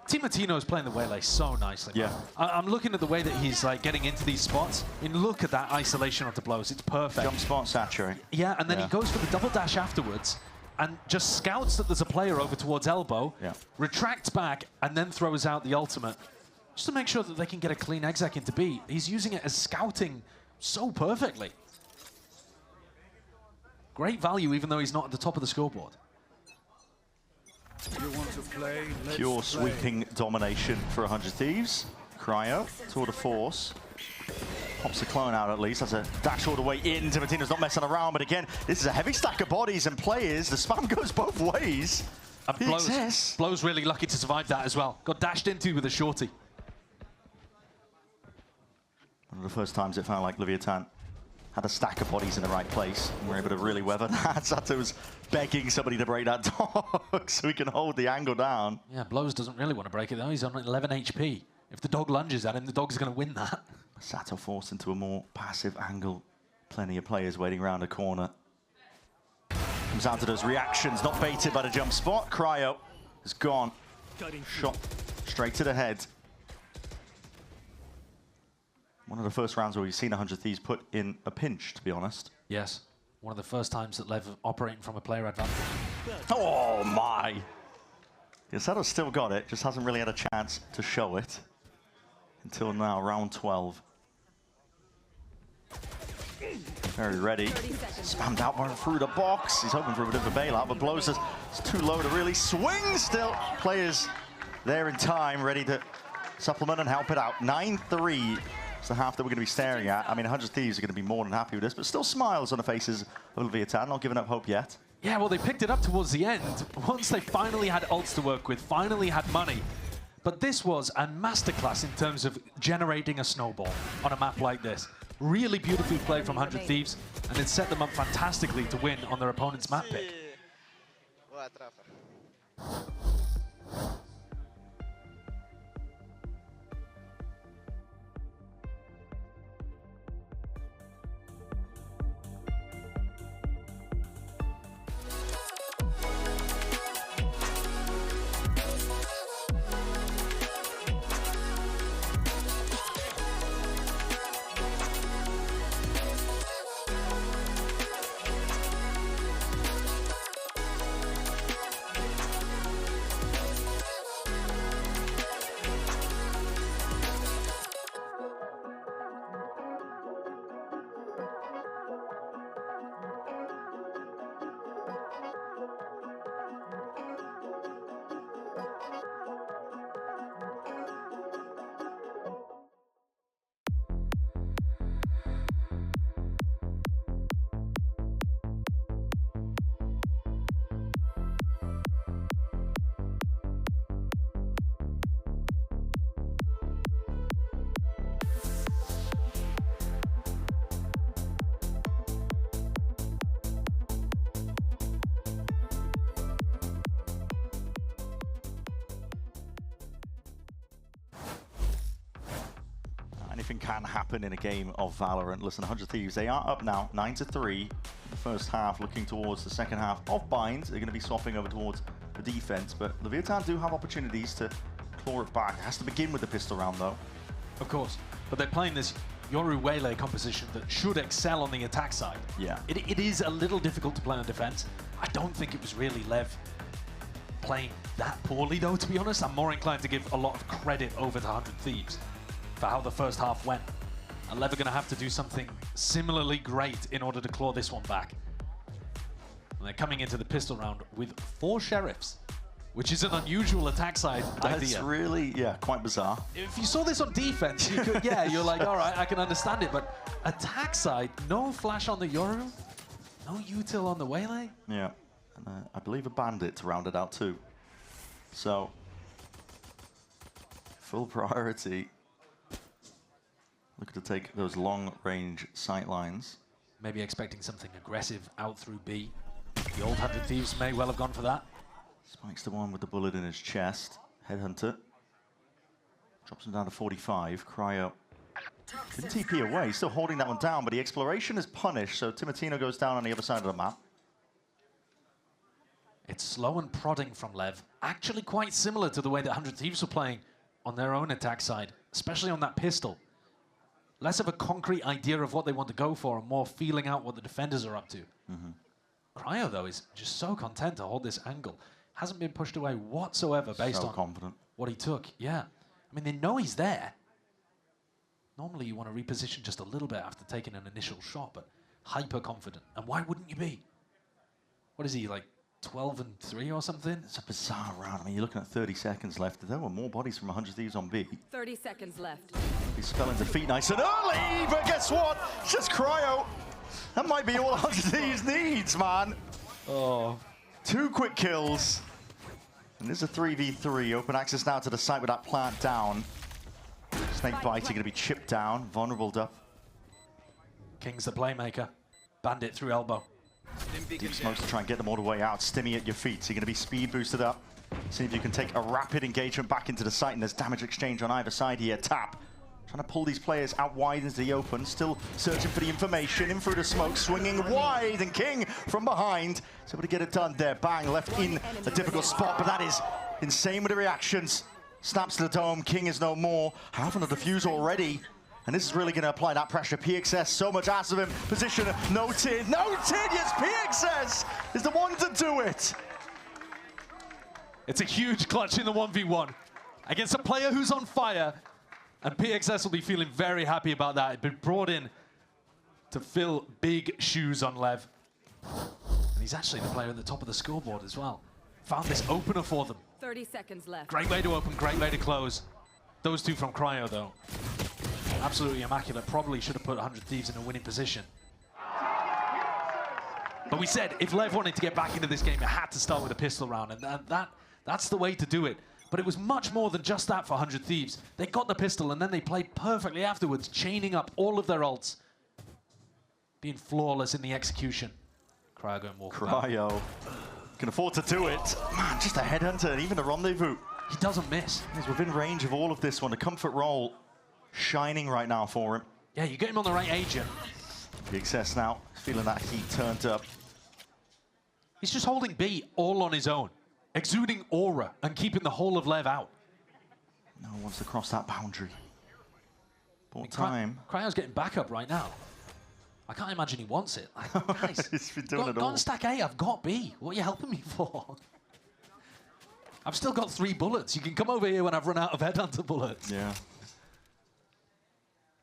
Timotino is playing the waylay so nicely. Yeah. I'm looking at the way that he's like getting into these spots. I mean, look at that isolation onto blows. It's perfect. Jump spot, saturate. Yeah, and then he goes for the double dash afterwards and just scouts that there's a player over towards elbow, retracts back, and then throws out the ultimate just to make sure that they can get a clean exec into B. He's using it as scouting so perfectly. Great value, even though he's not at the top of the scoreboard. You want to play? Pure sweeping domination for 100 Thieves. Cryo, tour de force. Pops the clone out at least. That's a dash all the way in. Timotino's not messing around, but again, this is a heavy stack of bodies and players. The spam goes both ways. Blow's really lucky to survive that as well. Got dashed into with a shorty. One of the first times it felt like Leviat&a had a stack of bodies in the right place, and we're able to really weather that. Sato's begging somebody to break that dog so he can hold the angle down. Yeah, Blows doesn't really want to break it though. He's on 11 HP. If the dog lunges at him, the dog's going to win that. Sato forced into a more passive angle. Plenty of players waiting around the corner. Comes out to those reactions, not baited by the jump spot. Cryo is gone. Shot straight to the head. One of the first rounds where we've seen 100 Thieves put in a pinch, to be honest. Yes. One of the first times that LEV operating from a player advantage. Oh, my. Yeah, Sato's still got it, just hasn't really had a chance to show it until now, round 12. Very ready. Spammed out one through the box. He's hoping for a bit of a bailout, but Blows it's too low to really swing still. Players there in time, ready to supplement and help it out. 9-3. It's the half that we're going to be staring at. I mean, 100 Thieves are going to be more than happy with this, but still smiles on the faces of Leviat&a, not giving up hope yet. Yeah, well, they picked it up towards the end. Once they finally had ults to work with, finally had money. But this was a masterclass in terms of generating a snowball on a map like this. Really beautifully played from 100 Thieves, and it set them up fantastically to win on their opponent's map pick. Anything can happen in a game of Valorant. Listen, 100 Thieves, they are up now, 9-3 in the first half, looking towards the second half of Bind. They're going to be swapping over towards the defense, but Leviat&aacute do have opportunities to claw it back. It has to begin with the pistol round, though. Of course, but they're playing this Yoru Waylay composition that should excel on the attack side. Yeah. It is a little difficult to play on defense. I don't think it was really Lev playing that poorly, though, to be honest. I'm more inclined to give a lot of credit over to 100 Thieves for how the first half went. And Lev are going to have to do something similarly great in order to claw this one back. And they're coming into the pistol round with 4 sheriffs, which is an unusual attack side idea. That's really, yeah, quite bizarre. If you saw this on defense, you could, yeah, you're like, all right, I can understand it. But attack side, no flash on the Yoru, no util on the Waylay. Yeah, and I believe a bandit to round it out too. So, full priority. Looking to take those long-range sight lines. Maybe expecting something aggressive out through B. The old 100 Thieves may well have gone for that. Spikes the one with the bullet in his chest. Headhunter. Drops him down to 45. Cryo didn't TP away. He's still holding that one down, but the exploration is punished, so Timotino goes down on the other side of the map. It's slow and prodding from Lev. Actually quite similar to the way that 100 Thieves were playing on their own attack side, especially on that pistol. Less of a concrete idea of what they want to go for and more feeling out what the defenders are up to. Cryo, though, is just so content to hold this angle. Hasn't been pushed away whatsoever based on confident. What he took. Yeah. I mean, they know he's there. Normally, you want to reposition just a little bit after taking an initial shot, but hyper confident. And why wouldn't you be? What is he, like 12-3 or something? It's a bizarre round. I mean, you're looking at 30 seconds left. There were more bodies from 100 Thieves on B. 30 seconds left. He's spelling defeat nice and early, but guess what? It's just Cryo. That might be all 100 Thieves needs, man. Oh. 2 quick kills. And this is a 3v3. Open access now to the site with that plant down. Snake Bitey going to be chipped down. Vulnerable up. King's the playmaker. Bandit through elbow. Deep smokes to try and get them all the way out. Stimmy at your feet. So you're going to be speed boosted up. See if you can take a rapid engagement back into the site. And there's damage exchange on either side here. Tap. Trying to pull these players out wide into the open. Still searching for the information. In through the smoke. Swinging wide. And King from behind. Is able to get it done there. Bang. Left in a difficult spot. But that is insane with the reactions. Snaps to the dome. King is no more. Having a defuse already. And this is really going to apply that pressure. PXS, so much ass of him. Position, noted. Noted! Yes, PXS is the one to do it. It's a huge clutch in the 1v1 against a player who's on fire. And PXS will be feeling very happy about that. It's been brought in to fill big shoes on Lev. And he's actually the player at the top of the scoreboard as well. Found this opener for them. 30 seconds left. Great way to open, great way to close. Those two from Cryo, though. Absolutely immaculate. Probably should have put 100 Thieves in a winning position. But we said if Lev wanted to get back into this game, it had to start with a pistol round. And that's the way to do it. But it was much more than just that for 100 Thieves. They got the pistol and then they played perfectly afterwards, chaining up all of their ults. Being flawless in the execution. Cryo going walk. Cryo can afford to do it. Man, just a headhunter and even a rendezvous. He doesn't miss. He's within range of all of this one. A comfort roll shining right now for him. Yeah, you get him on the right agent. The excess now, feeling that heat turned up. He's just holding B all on his own, exuding aura and keeping the whole of Lev out. No one wants to cross that boundary. Bought time. Cryo's getting back up right now. I can't imagine he wants it. Like, guys, he's been doing it all. Go and stack A, I've got B. What are you helping me for? I've still got 3 bullets. You can come over here when I've run out of headhunter bullets. Yeah.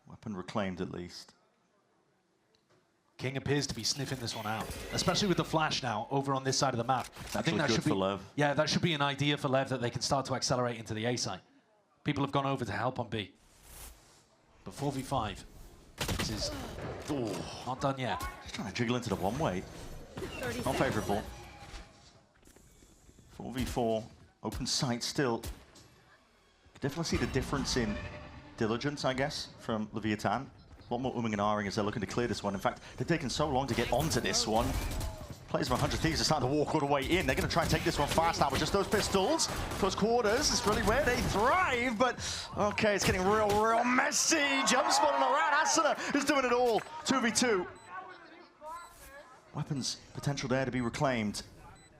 Weapon reclaimed at least. King appears to be sniffing this one out, especially with the flash now over on this side of the map. I think that good should be for Lev. Yeah, that should be an idea for Lev that they can start to accelerate into the A side. People have gone over to help on B. But 4v5, this is not done yet. Just trying to jiggle into the one-way. Not favourable. 4v4, open sight still. Definitely see the difference in diligence, I guess, from Leviat&aacute. A lot more umming and ahhing as they're looking to clear this one. In fact, they've taken so long to get onto this one. Players from 100 Thieves are starting to walk all the way in. They're going to try and take this one fast now with just those pistols. Close quarters is really where they thrive, but okay, it's getting real messy. Jump spotting around. Asuna is doing it all. 2v2. Weapons potential there to be reclaimed.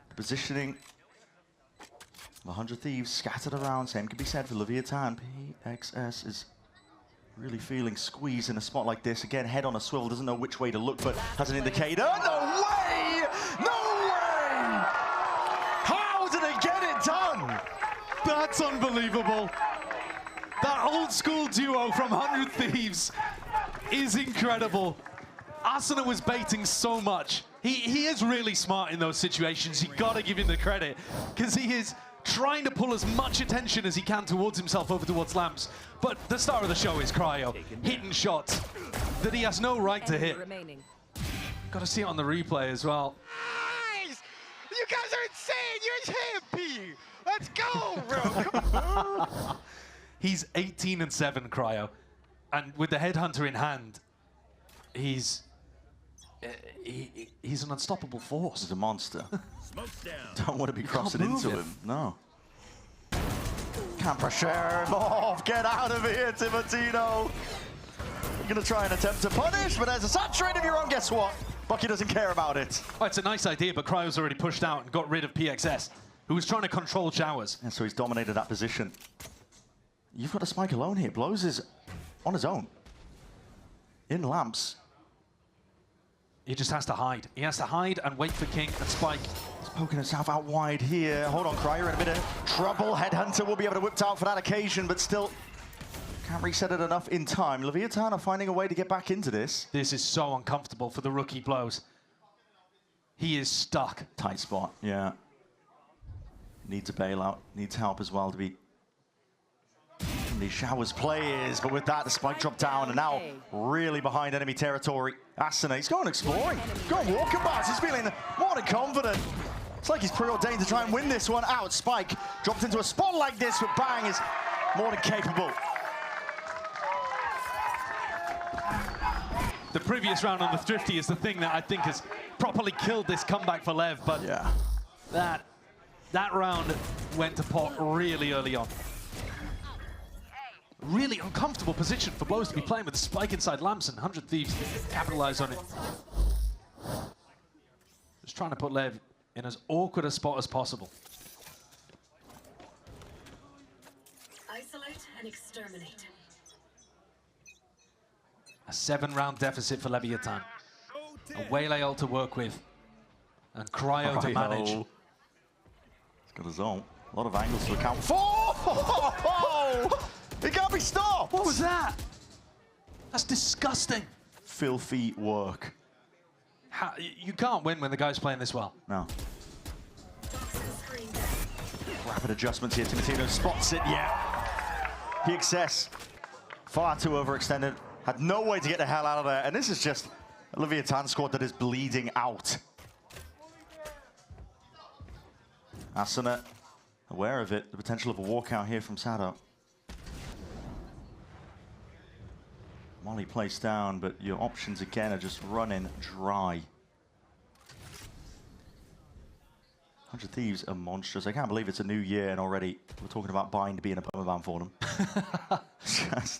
The positioning. 100 Thieves scattered around. Same can be said for Leviat&. PXS is really feeling squeezed in a spot like this. Again, head on a swivel, doesn't know which way to look, but has an indicator. No way! No way! How did they get it done? That's unbelievable. That old school duo from 100 Thieves is incredible. Asuna was baiting so much. He is really smart in those situations. You gotta give him the credit, because he is trying to pull as much attention as he can towards himself over towards Lamps. But the star of the show is Cryo, hitting shots that he has no right to hit. Got to see it on the replay as well. Nice! You guys are insane! You're champion! Let's go, bro! Come on. He's 18-7, Cryo. And with the Headhunter in hand, he's an unstoppable force. He's a monster. Don't want to be crossing into him. No. Can't pressure him off. Get out of here, Timotino. You're going to try and attempt to punish, but there's a saturated of your own. Guess what? Bucky doesn't care about it. Oh, it's a nice idea, but Cryo's already pushed out and got rid of PXS, who was trying to control showers. And so he's dominated that position. You've got a Spike alone here. Blows is on his own. In Lamps. He just has to hide. He has to hide and wait for King and Spike. He's poking himself out wide here. Hold on, Cryer in a bit of trouble. Headhunter will be able to whip out for that occasion, but still can't reset it enough in time. Leviat&. Are finding a way to get back into this. This is so uncomfortable for the rookie Blows. He is stuck. Tight spot, yeah. Needs a bailout, needs help as well to be these showers players, but with that, the Spike dropped down and now really behind enemy territory. Asuna, he's going exploring, going walking past, he's feeling more than confident. It's like he's preordained to try and win this one out. Spike dropped into a spot like this, but Bang is more than capable. The previous round on the Thrifty is the thing that I think has properly killed this comeback for Lev, but yeah, that round went to pot really early on. Really uncomfortable position for Blows to be playing with the Spike inside Lamps, and 100 Thieves capitalize on it. Just trying to put Lev in as awkward a spot as possible. Isolate and exterminate. A 7-round deficit for Leviat&. A Waylay ult to work with, and Cryo to manage. He's got his own. A lot of angles to account for. It can't be stopped! What was that? That's disgusting. Filthy work. How, you can't win when the guy's playing this well. No. Rapid adjustments here. Timotino spots it, yeah. PXS, far too overextended. Had no way to get the hell out of there. And this is just a Leviat& squad that is bleeding out. Asuna, aware of it. The potential of a walkout here from Sado. Molly placed down, but your options again are just running dry. 100 Thieves are monstrous. I can't believe it's a new year and already we're talking about Bind being a permaban for them.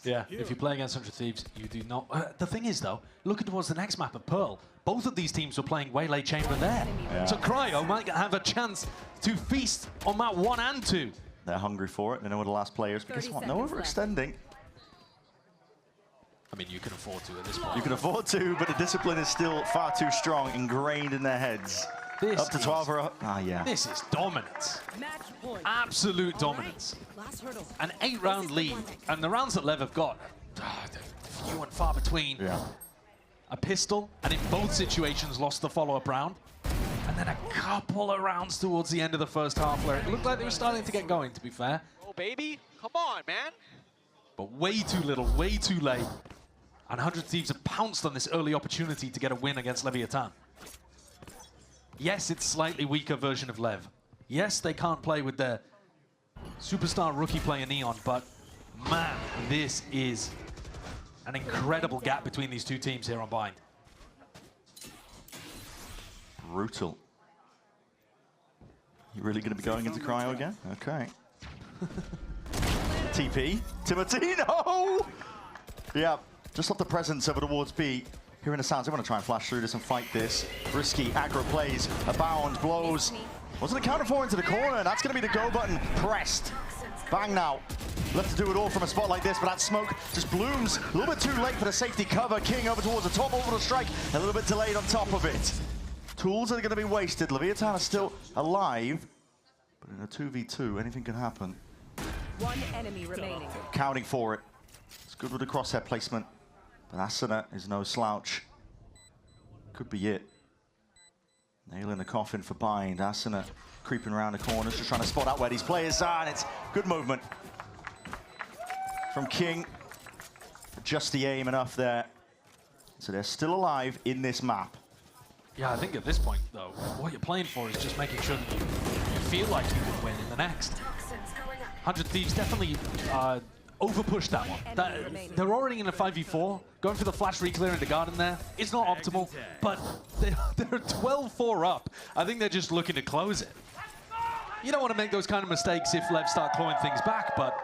Yeah, if you play against 100 Thieves, you do not. The thing is, though, looking towards the next map of Pearl, both of these teams were playing Waylay Chamber there. Yeah. So Cryo might have a chance to feast on map 1 and 2. They're hungry for it. They know what the last players. But guess what? No overextending. I mean, you can afford to at this point. You can afford to, but the discipline is still far too strong, ingrained in their heads. This up to 12 or yeah. This is dominance. Absolute dominance. An 8-round lead, and the rounds that Lev have got, few and far between. Yeah. A pistol, and in both situations lost the follow-up round. And then a couple of rounds towards the end of the first half where it looked like they were starting to get going, to be fair. Oh, baby. Come on, man. But way too little, way too late. And 100 Thieves have pounced on this early opportunity to get a win against Leviat&. Yes, it's a slightly weaker version of Lev. Yes, they can't play with their superstar rookie player Neon, but man, this is an incredible gap between these two teams here on Bind. Brutal. You really going to be going into cryo again? Okay. TP. Timotino! Yeah, just off the presence over towards B. Hearing the sounds, they want to try and flash through this and fight this. Risky, aggro plays, abound, blows. Wasn't accounted for into the corner. That's going to be the go button pressed. Bang now. Left to do it all from a spot like this, but that smoke just blooms. A little bit too late for the safety cover. King over towards the top, over the strike. A little bit delayed on top of it. Tools are going to be wasted. Leviat&a are still alive. But in a 2v2, anything can happen. One enemy remaining. Counting for it. It's good with the crosshair placement. But aacute is no slouch. Could be it. Nailing the coffin for bind. aacute creeping around the corners, just trying to spot out where these players are, and it's good movement from King. Just the aim enough there. So they're still alive in this map. Yeah, I think at this point, though, what you're playing for is just making sure that you feel like you can win in the next. 100 Thieves definitely overpushed that one. They're already in a 5v4. Going for the flash reclear in the garden there. It's not optimal, but they're 12-4 up. I think they're just looking to close it. You don't want to make those kind of mistakes if LEV start clawing things back, but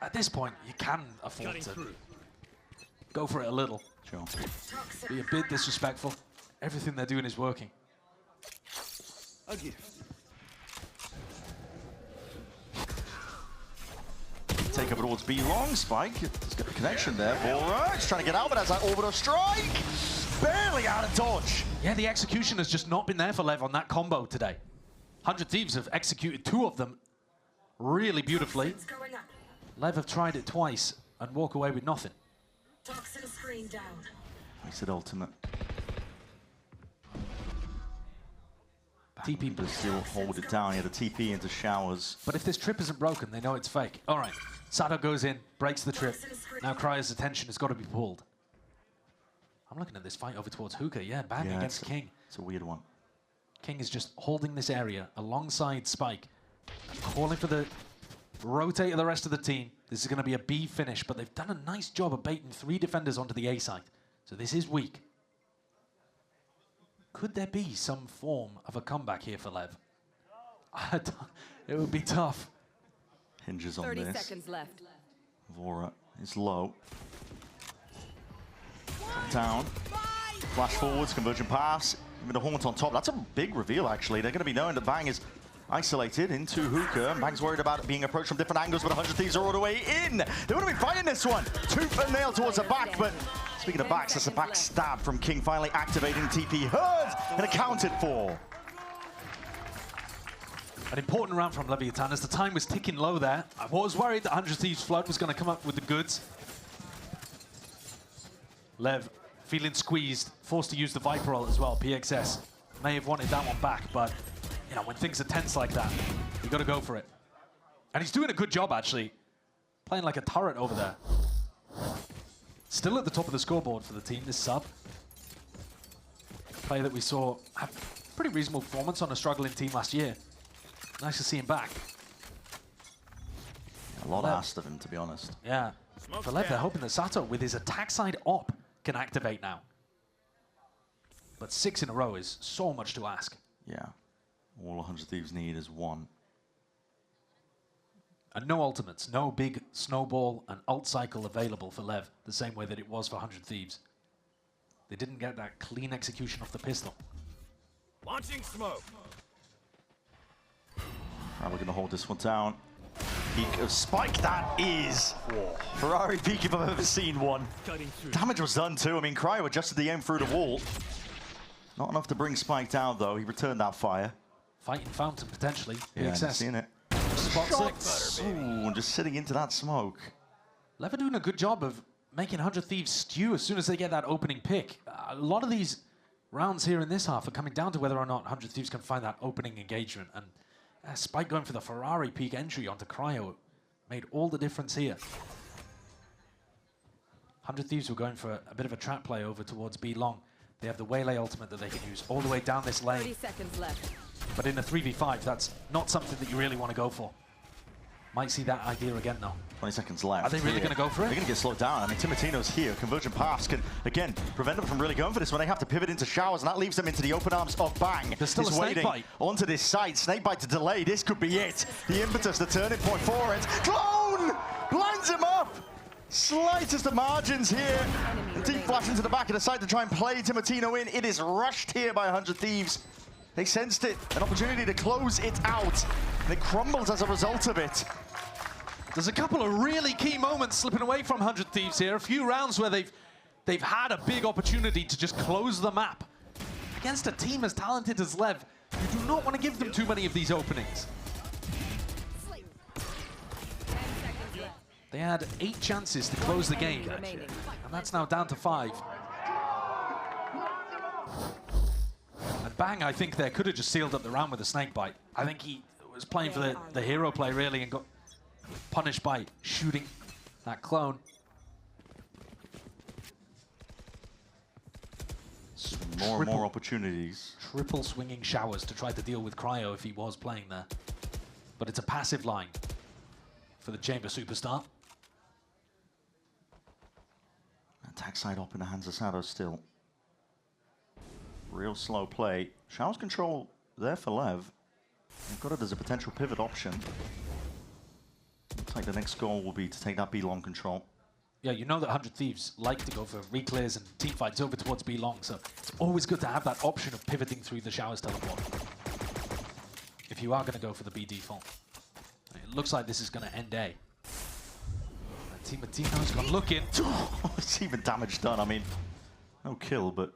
at this point, you can afford to go for it a little. Sure. Be a bit disrespectful. Everything they're doing is working. Take over towards B long. Spike, it's got a connection there. Bora, it's trying to get out, but has that orbital strike. Barely out of dodge. Yeah, the execution has just not been there for LEV on that combo today. 100 Thieves have executed 2 of them really beautifully. LEV have tried it twice and walk away with nothing. Toxin screen down. Wasted ultimate. TP, but still hold it down. Yeah, the TP into showers. But if this trip isn't broken, they know it's fake. All right, Sato goes in, breaks the trip. Now Cryo's attention has got to be pulled. I'm looking at this fight over towards Hookah. Yeah, bang against King. It's a weird one. King is just holding this area alongside Spike, calling for the rotate of the rest of the team. This is going to be a B finish, but they've done a nice job of baiting 3 defenders onto the A side. So this is weak. Could there be some form of a comeback here for LEV? It would be tough. Hinges on 30 this. seconds left. Vora is low. Down. Flash forwards, convergent pass. Even the Haunt on top. That's a big reveal, actually. They're going to be knowing that Bang is isolated into Hookah. And Bang's worried about it being approached from different angles, but 100 Thieves are all the way in. They want to be fighting this one. Tooth and nail towards the back, but speaking of backs, that's a back stab from King, finally activating TP. Heard and accounted for. An important round from Leviat&a as the time was ticking low there. I was worried that 100 Thieves Flood was going to come up with the goods. Lev feeling squeezed, forced to use the Viper ult as well. PXS may have wanted that one back, but you know, when things are tense like that, you got to go for it. And he's doing a good job, actually. Playing like a turret over there. Still at the top of the scoreboard for the team, this sub. Player that we saw have pretty reasonable performance on a struggling team last year. Nice to see him back. A lot asked of him, to be honest. Yeah. For LEV, they're hoping that Sato, with his attack side op, can activate now. But 6 in a row is so much to ask. Yeah. All 100 Thieves need is 1. And no ultimates, no big snowball and ult cycle available for LEV, the same way that it was for 100 Thieves. They didn't get that clean execution off the pistol. Launching smoke. Right, we're going to hold this one down. Peak of Spike, that is Ferrari peak if I've ever seen one. Damage was done too. I mean, Cryo adjusted the aim through the wall. Not enough to bring Spike down though. He returned that fire. Fighting fountain potentially. Yeah, PXS. seen it. Spot 6. Ooh, and just sitting into that smoke. LEV are doing a good job of making 100 Thieves stew as soon as they get that opening pick. A lot of these rounds here in this half are coming down to whether or not 100 Thieves can find that opening engagement. And Spike going for the Ferrari peak entry onto Cryo made all the difference here. 100 Thieves were going for a bit of a trap play over towards B long. They have the Waylay ultimate that they can use all the way down this lane. 30 seconds left. But in a 3v5, that's not something that you really want to go for. Might see that idea again, though. 20 seconds left. Are they really going to go for it? They're going to get slowed down. I mean, Timatino's here. Convergent paths can, again, prevent them from really going for this when they have to pivot into showers, and that leaves them into the open arms of Bang. There's still a snake bite onto this side. Snakebite to delay. This could be it. The impetus, the turning point for it. Clone! Blinds him up! Slightest of margins here. Deep flash into the back of the side to try and play Timatino in. It is rushed here by 100 Thieves. They sensed it, an opportunity to close it out, and it crumbles as a result of it. There's a couple of really key moments slipping away from 100 Thieves here. A few rounds where they've had a big opportunity to just close the map. Against a team as talented as LEV, you do not want to give them too many of these openings. They had 8 chances to close the game, and that's now down to 5. And Bang, I think there could have just sealed up the round with a snakebite. I think he was playing for the hero play, really, and got punished by shooting that clone. More and more opportunities. Triple swinging showers to try to deal with Cryo if he was playing there. But it's a passive line for the Chamber superstar. Attack side up in the hands of Sado still. Real slow play. Showers control there for Lev. They've got it as a potential pivot option. Looks like the next goal will be to take that B-long control. Yeah, you know that 100 Thieves like to go for reclears and team fights over towards B-long, so it's always good to have that option of pivoting through the showers teleport. If you are going to go for the B default. It looks like this is going to end A. Timatino's gone looking. It's even damage done. I mean, no kill, but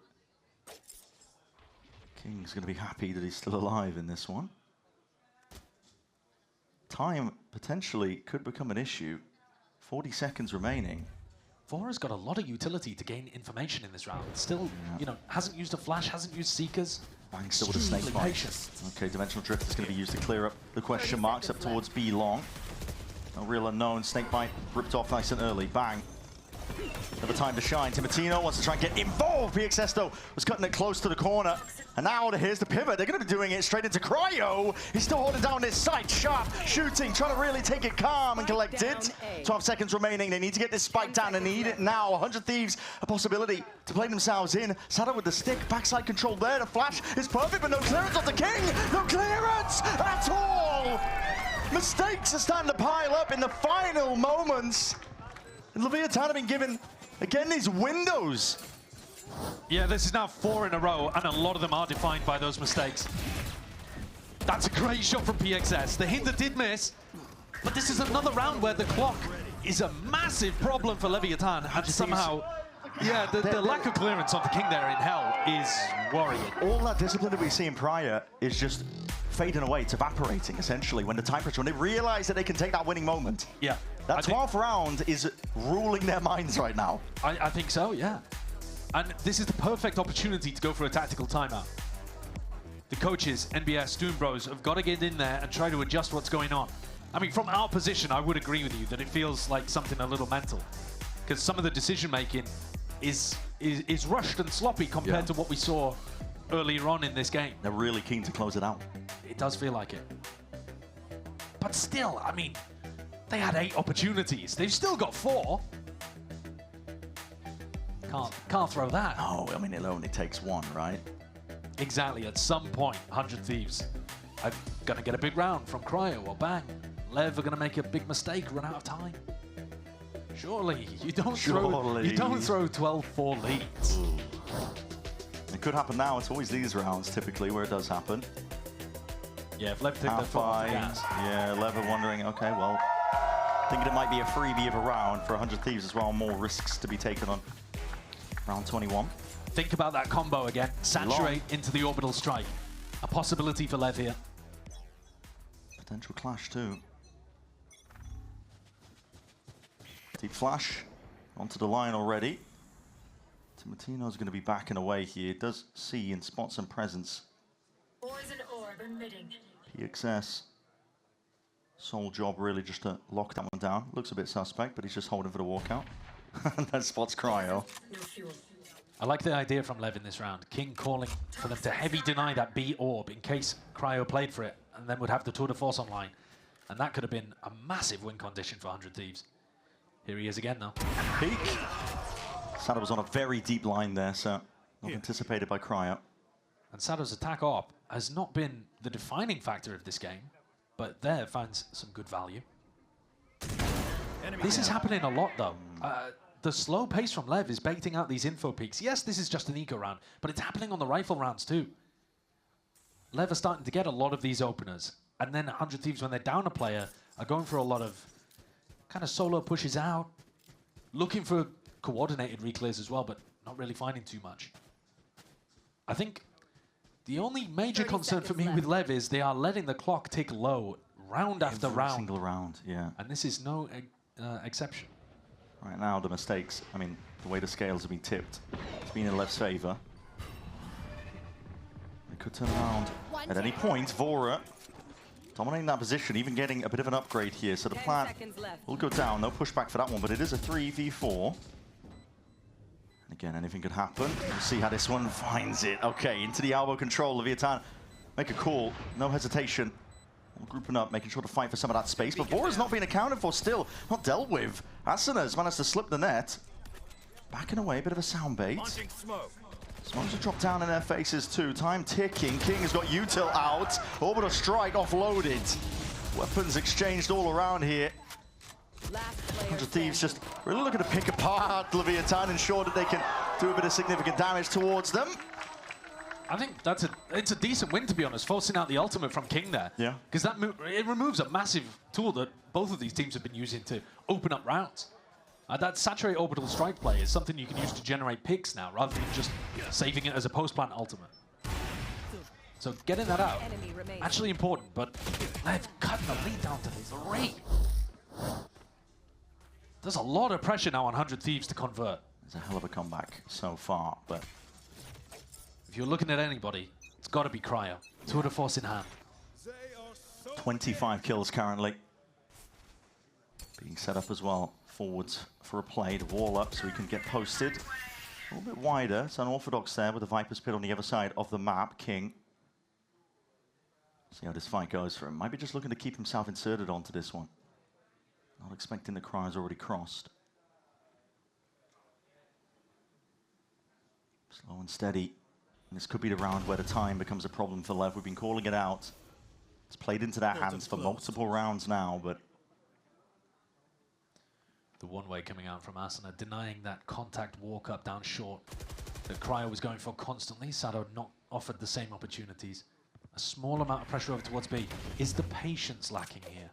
King's going to be happy that he's still alive in this one. Time potentially could become an issue. 40 seconds remaining. Vora's got a lot of utility to gain information in this round. Still, you know, hasn't used a flash, hasn't used Seekers. Bang still with a snake bite. Okay, Dimensional Drift is going to be used to clear up the question marks up towards B long. No real unknown. Snakebite ripped off nice and early. Bang. Another time to shine. Timatino wants to try and get involved. PXS, though, was cutting it close to the corner. And now here's the pivot. They're going to be doing it straight into Cryo. He's still holding down this side. Sharp shooting, trying to really take it calm and collect it. 12 seconds remaining. They need to get this spike down and need it now. 100 Thieves, a possibility to play themselves in. Sado with the stick. Backside control there. The flash is perfect, but no clearance off the King. No clearance at all. Mistakes are starting to pile up in the final moments. And Leviat&aacute have been given, again, these windows. Yeah, this is now 4 in a row, and a lot of them are defined by those mistakes. That's a great shot from PXS. The hinder did miss, but this is another round where the clock is a massive problem for Leviat&aacute, and somehow, yeah, the lack of clearance on the King there in Hell is worrying. All that discipline that we see in Prior is just fading away. It's evaporating, essentially, when the time pressure, when they realize that they can take that winning moment. Yeah. That 12th round is ruling their minds right now. I think so, yeah. And this is the perfect opportunity to go for a tactical timeout. The coaches, NBS, Doom Bros, have got to get in there and try to adjust what's going on. I mean, from our position, I would agree with you that it feels like something a little mental. Because some of the decision-making is rushed and sloppy compared to what we saw earlier on in this game. They're really keen to close it out. It does feel like it. But still, I mean, they had 8 opportunities. They've still got 4. Can't throw that. No, I mean, it only takes 1, right? Exactly. At some point, 100 Thieves are going to get a big round from Cryo or Bang. Lev are going to make a big mistake, run out of time. Surely, you don't throw 12-4 leads. Ooh. It could happen now. It's always these rounds, typically, where it does happen. Yeah, if Lev take their foot off the gas. Yeah, Lev are wondering, okay, well, thinking it might be a freebie of a round for 100 Thieves as well. More risks to be taken on round 21. Think about that combo again. Saturate into the orbital strike. A possibility for Lev here. Potential clash too. Deep flash onto the line already. Timatino's going to be backing away here. Does see and spot some presence. Poison orb emitting. PXS. Sole job really just to lock that one down. Looks a bit suspect, but he's just holding for the walkout. And that spots Cryo. No fuel. I like the idea from Lev in this round. King calling for them to heavy deny that B orb in case Cryo played for it and then would have the tour de force online. And that could have been a massive win condition for 100 Thieves. Here he is again, though. Peek. Sato was on a very deep line there, so not anticipated by Cryo. And Sato's attack op has not been the defining factor of this game, but there finds some good value. This is happening a lot, though. The slow pace from Lev is baiting out these info peaks. Yes, this is just an eco round, but it's happening on the rifle rounds, too. Lev are starting to get a lot of these openers. And then 100 Thieves, when they're down a player, are going for a lot of kind of solo pushes out, looking for coordinated reclears as well, but not really finding too much. I think the only major concern for me with Lev is they are letting the clock tick low round after round. Single round, yeah. And this is no exception. Right now, the mistakes, I mean, the way the scales have been tipped, it's been in Lev's favor. They could turn around at any point. Vora dominating that position, even getting a bit of an upgrade here. So the plan will go down. No pushback for that one, but it is a 3v4. And again, anything could happen. We'll see how this one finds it. Okay, into the elbow control. Leviat&, make a call. No hesitation. Grouping up, making sure to fight for some of that space. But Vora's not being accounted for still. Not dealt with. Asana's managed to slip the net. Backing away, a bit of a sound bait. Smokes have dropped down in their faces too. Time ticking. King has got util out. Orbital strike offloaded. Weapons exchanged all around here. 100 Thieves just really looking to pick apart Leviat&, ensure that they can do a bit of significant damage towards them. I think it's a decent win, to be honest, forcing out the ultimate from King there. Yeah. Because it removes a massive tool that both of these teams have been using to open up rounds. That saturate orbital strike play is something you can use to generate picks now, rather than just saving it as a post-plant ultimate. So getting that out, actually important, but they've cut the lead down to 3. There's a lot of pressure now on 100 Thieves to convert. It's a hell of a comeback so far, but if you're looking at anybody, it's got to be Cryo. Tour de force in hand. 25 kills currently. Being set up as well forwards for a play to wall up so he can get posted. A little bit wider. It's unorthodox there with the Viper's Pit on the other side of the map. King. See how this fight goes for him. Might be just looking to keep himself inserted onto this one. Not expecting the Cryo's already crossed. Slow and steady. And this could be the round where the time becomes a problem for Lev. We've been calling it out. It's played into their hands for multiple rounds now, but the one-way coming out from Asana, denying that contact walk-up down short that Cryo was going for constantly. Sato had not offered the same opportunities. A small amount of pressure over towards B. Is the patience lacking here?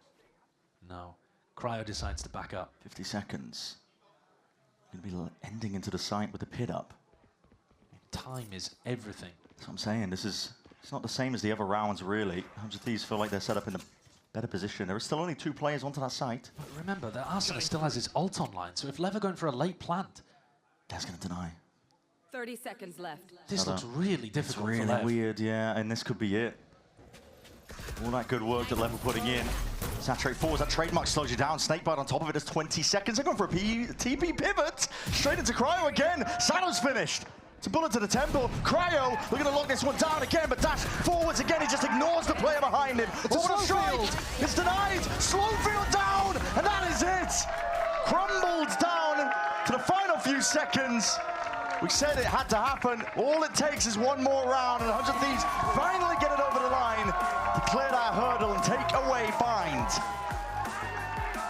No. Cryo decides to back up. 50 seconds. Going to be ending into the site with the pit up. Time is everything. That's what I'm saying. It's not the same as the other rounds, really. 100 Thieves feel like they're set up in a better position. There are still only 2 players onto that site. But remember that Asana still has his ult online, so if Lev are going for a late plant, that's going to deny. 30 seconds left. This looks really difficult. It's really weird, yeah, and this could be it. All that good work that Lev were putting in. Saturate forwards, that trademark slows you down. Snakebite on top of it is 20 seconds. They're going for a TP pivot. Straight into Cryo again. Sato's finished. It's a bullet to the temple. Cryo looking to lock this one down again, but dash forwards again. He just ignores the player behind him. It's a strike. It's denied. Slowfield down, and that is it. Crumbled down to the final few seconds. We said it had to happen. All it takes is one more round, and 100 Thieves finally get it over the line to clear that hurdle and take away Find.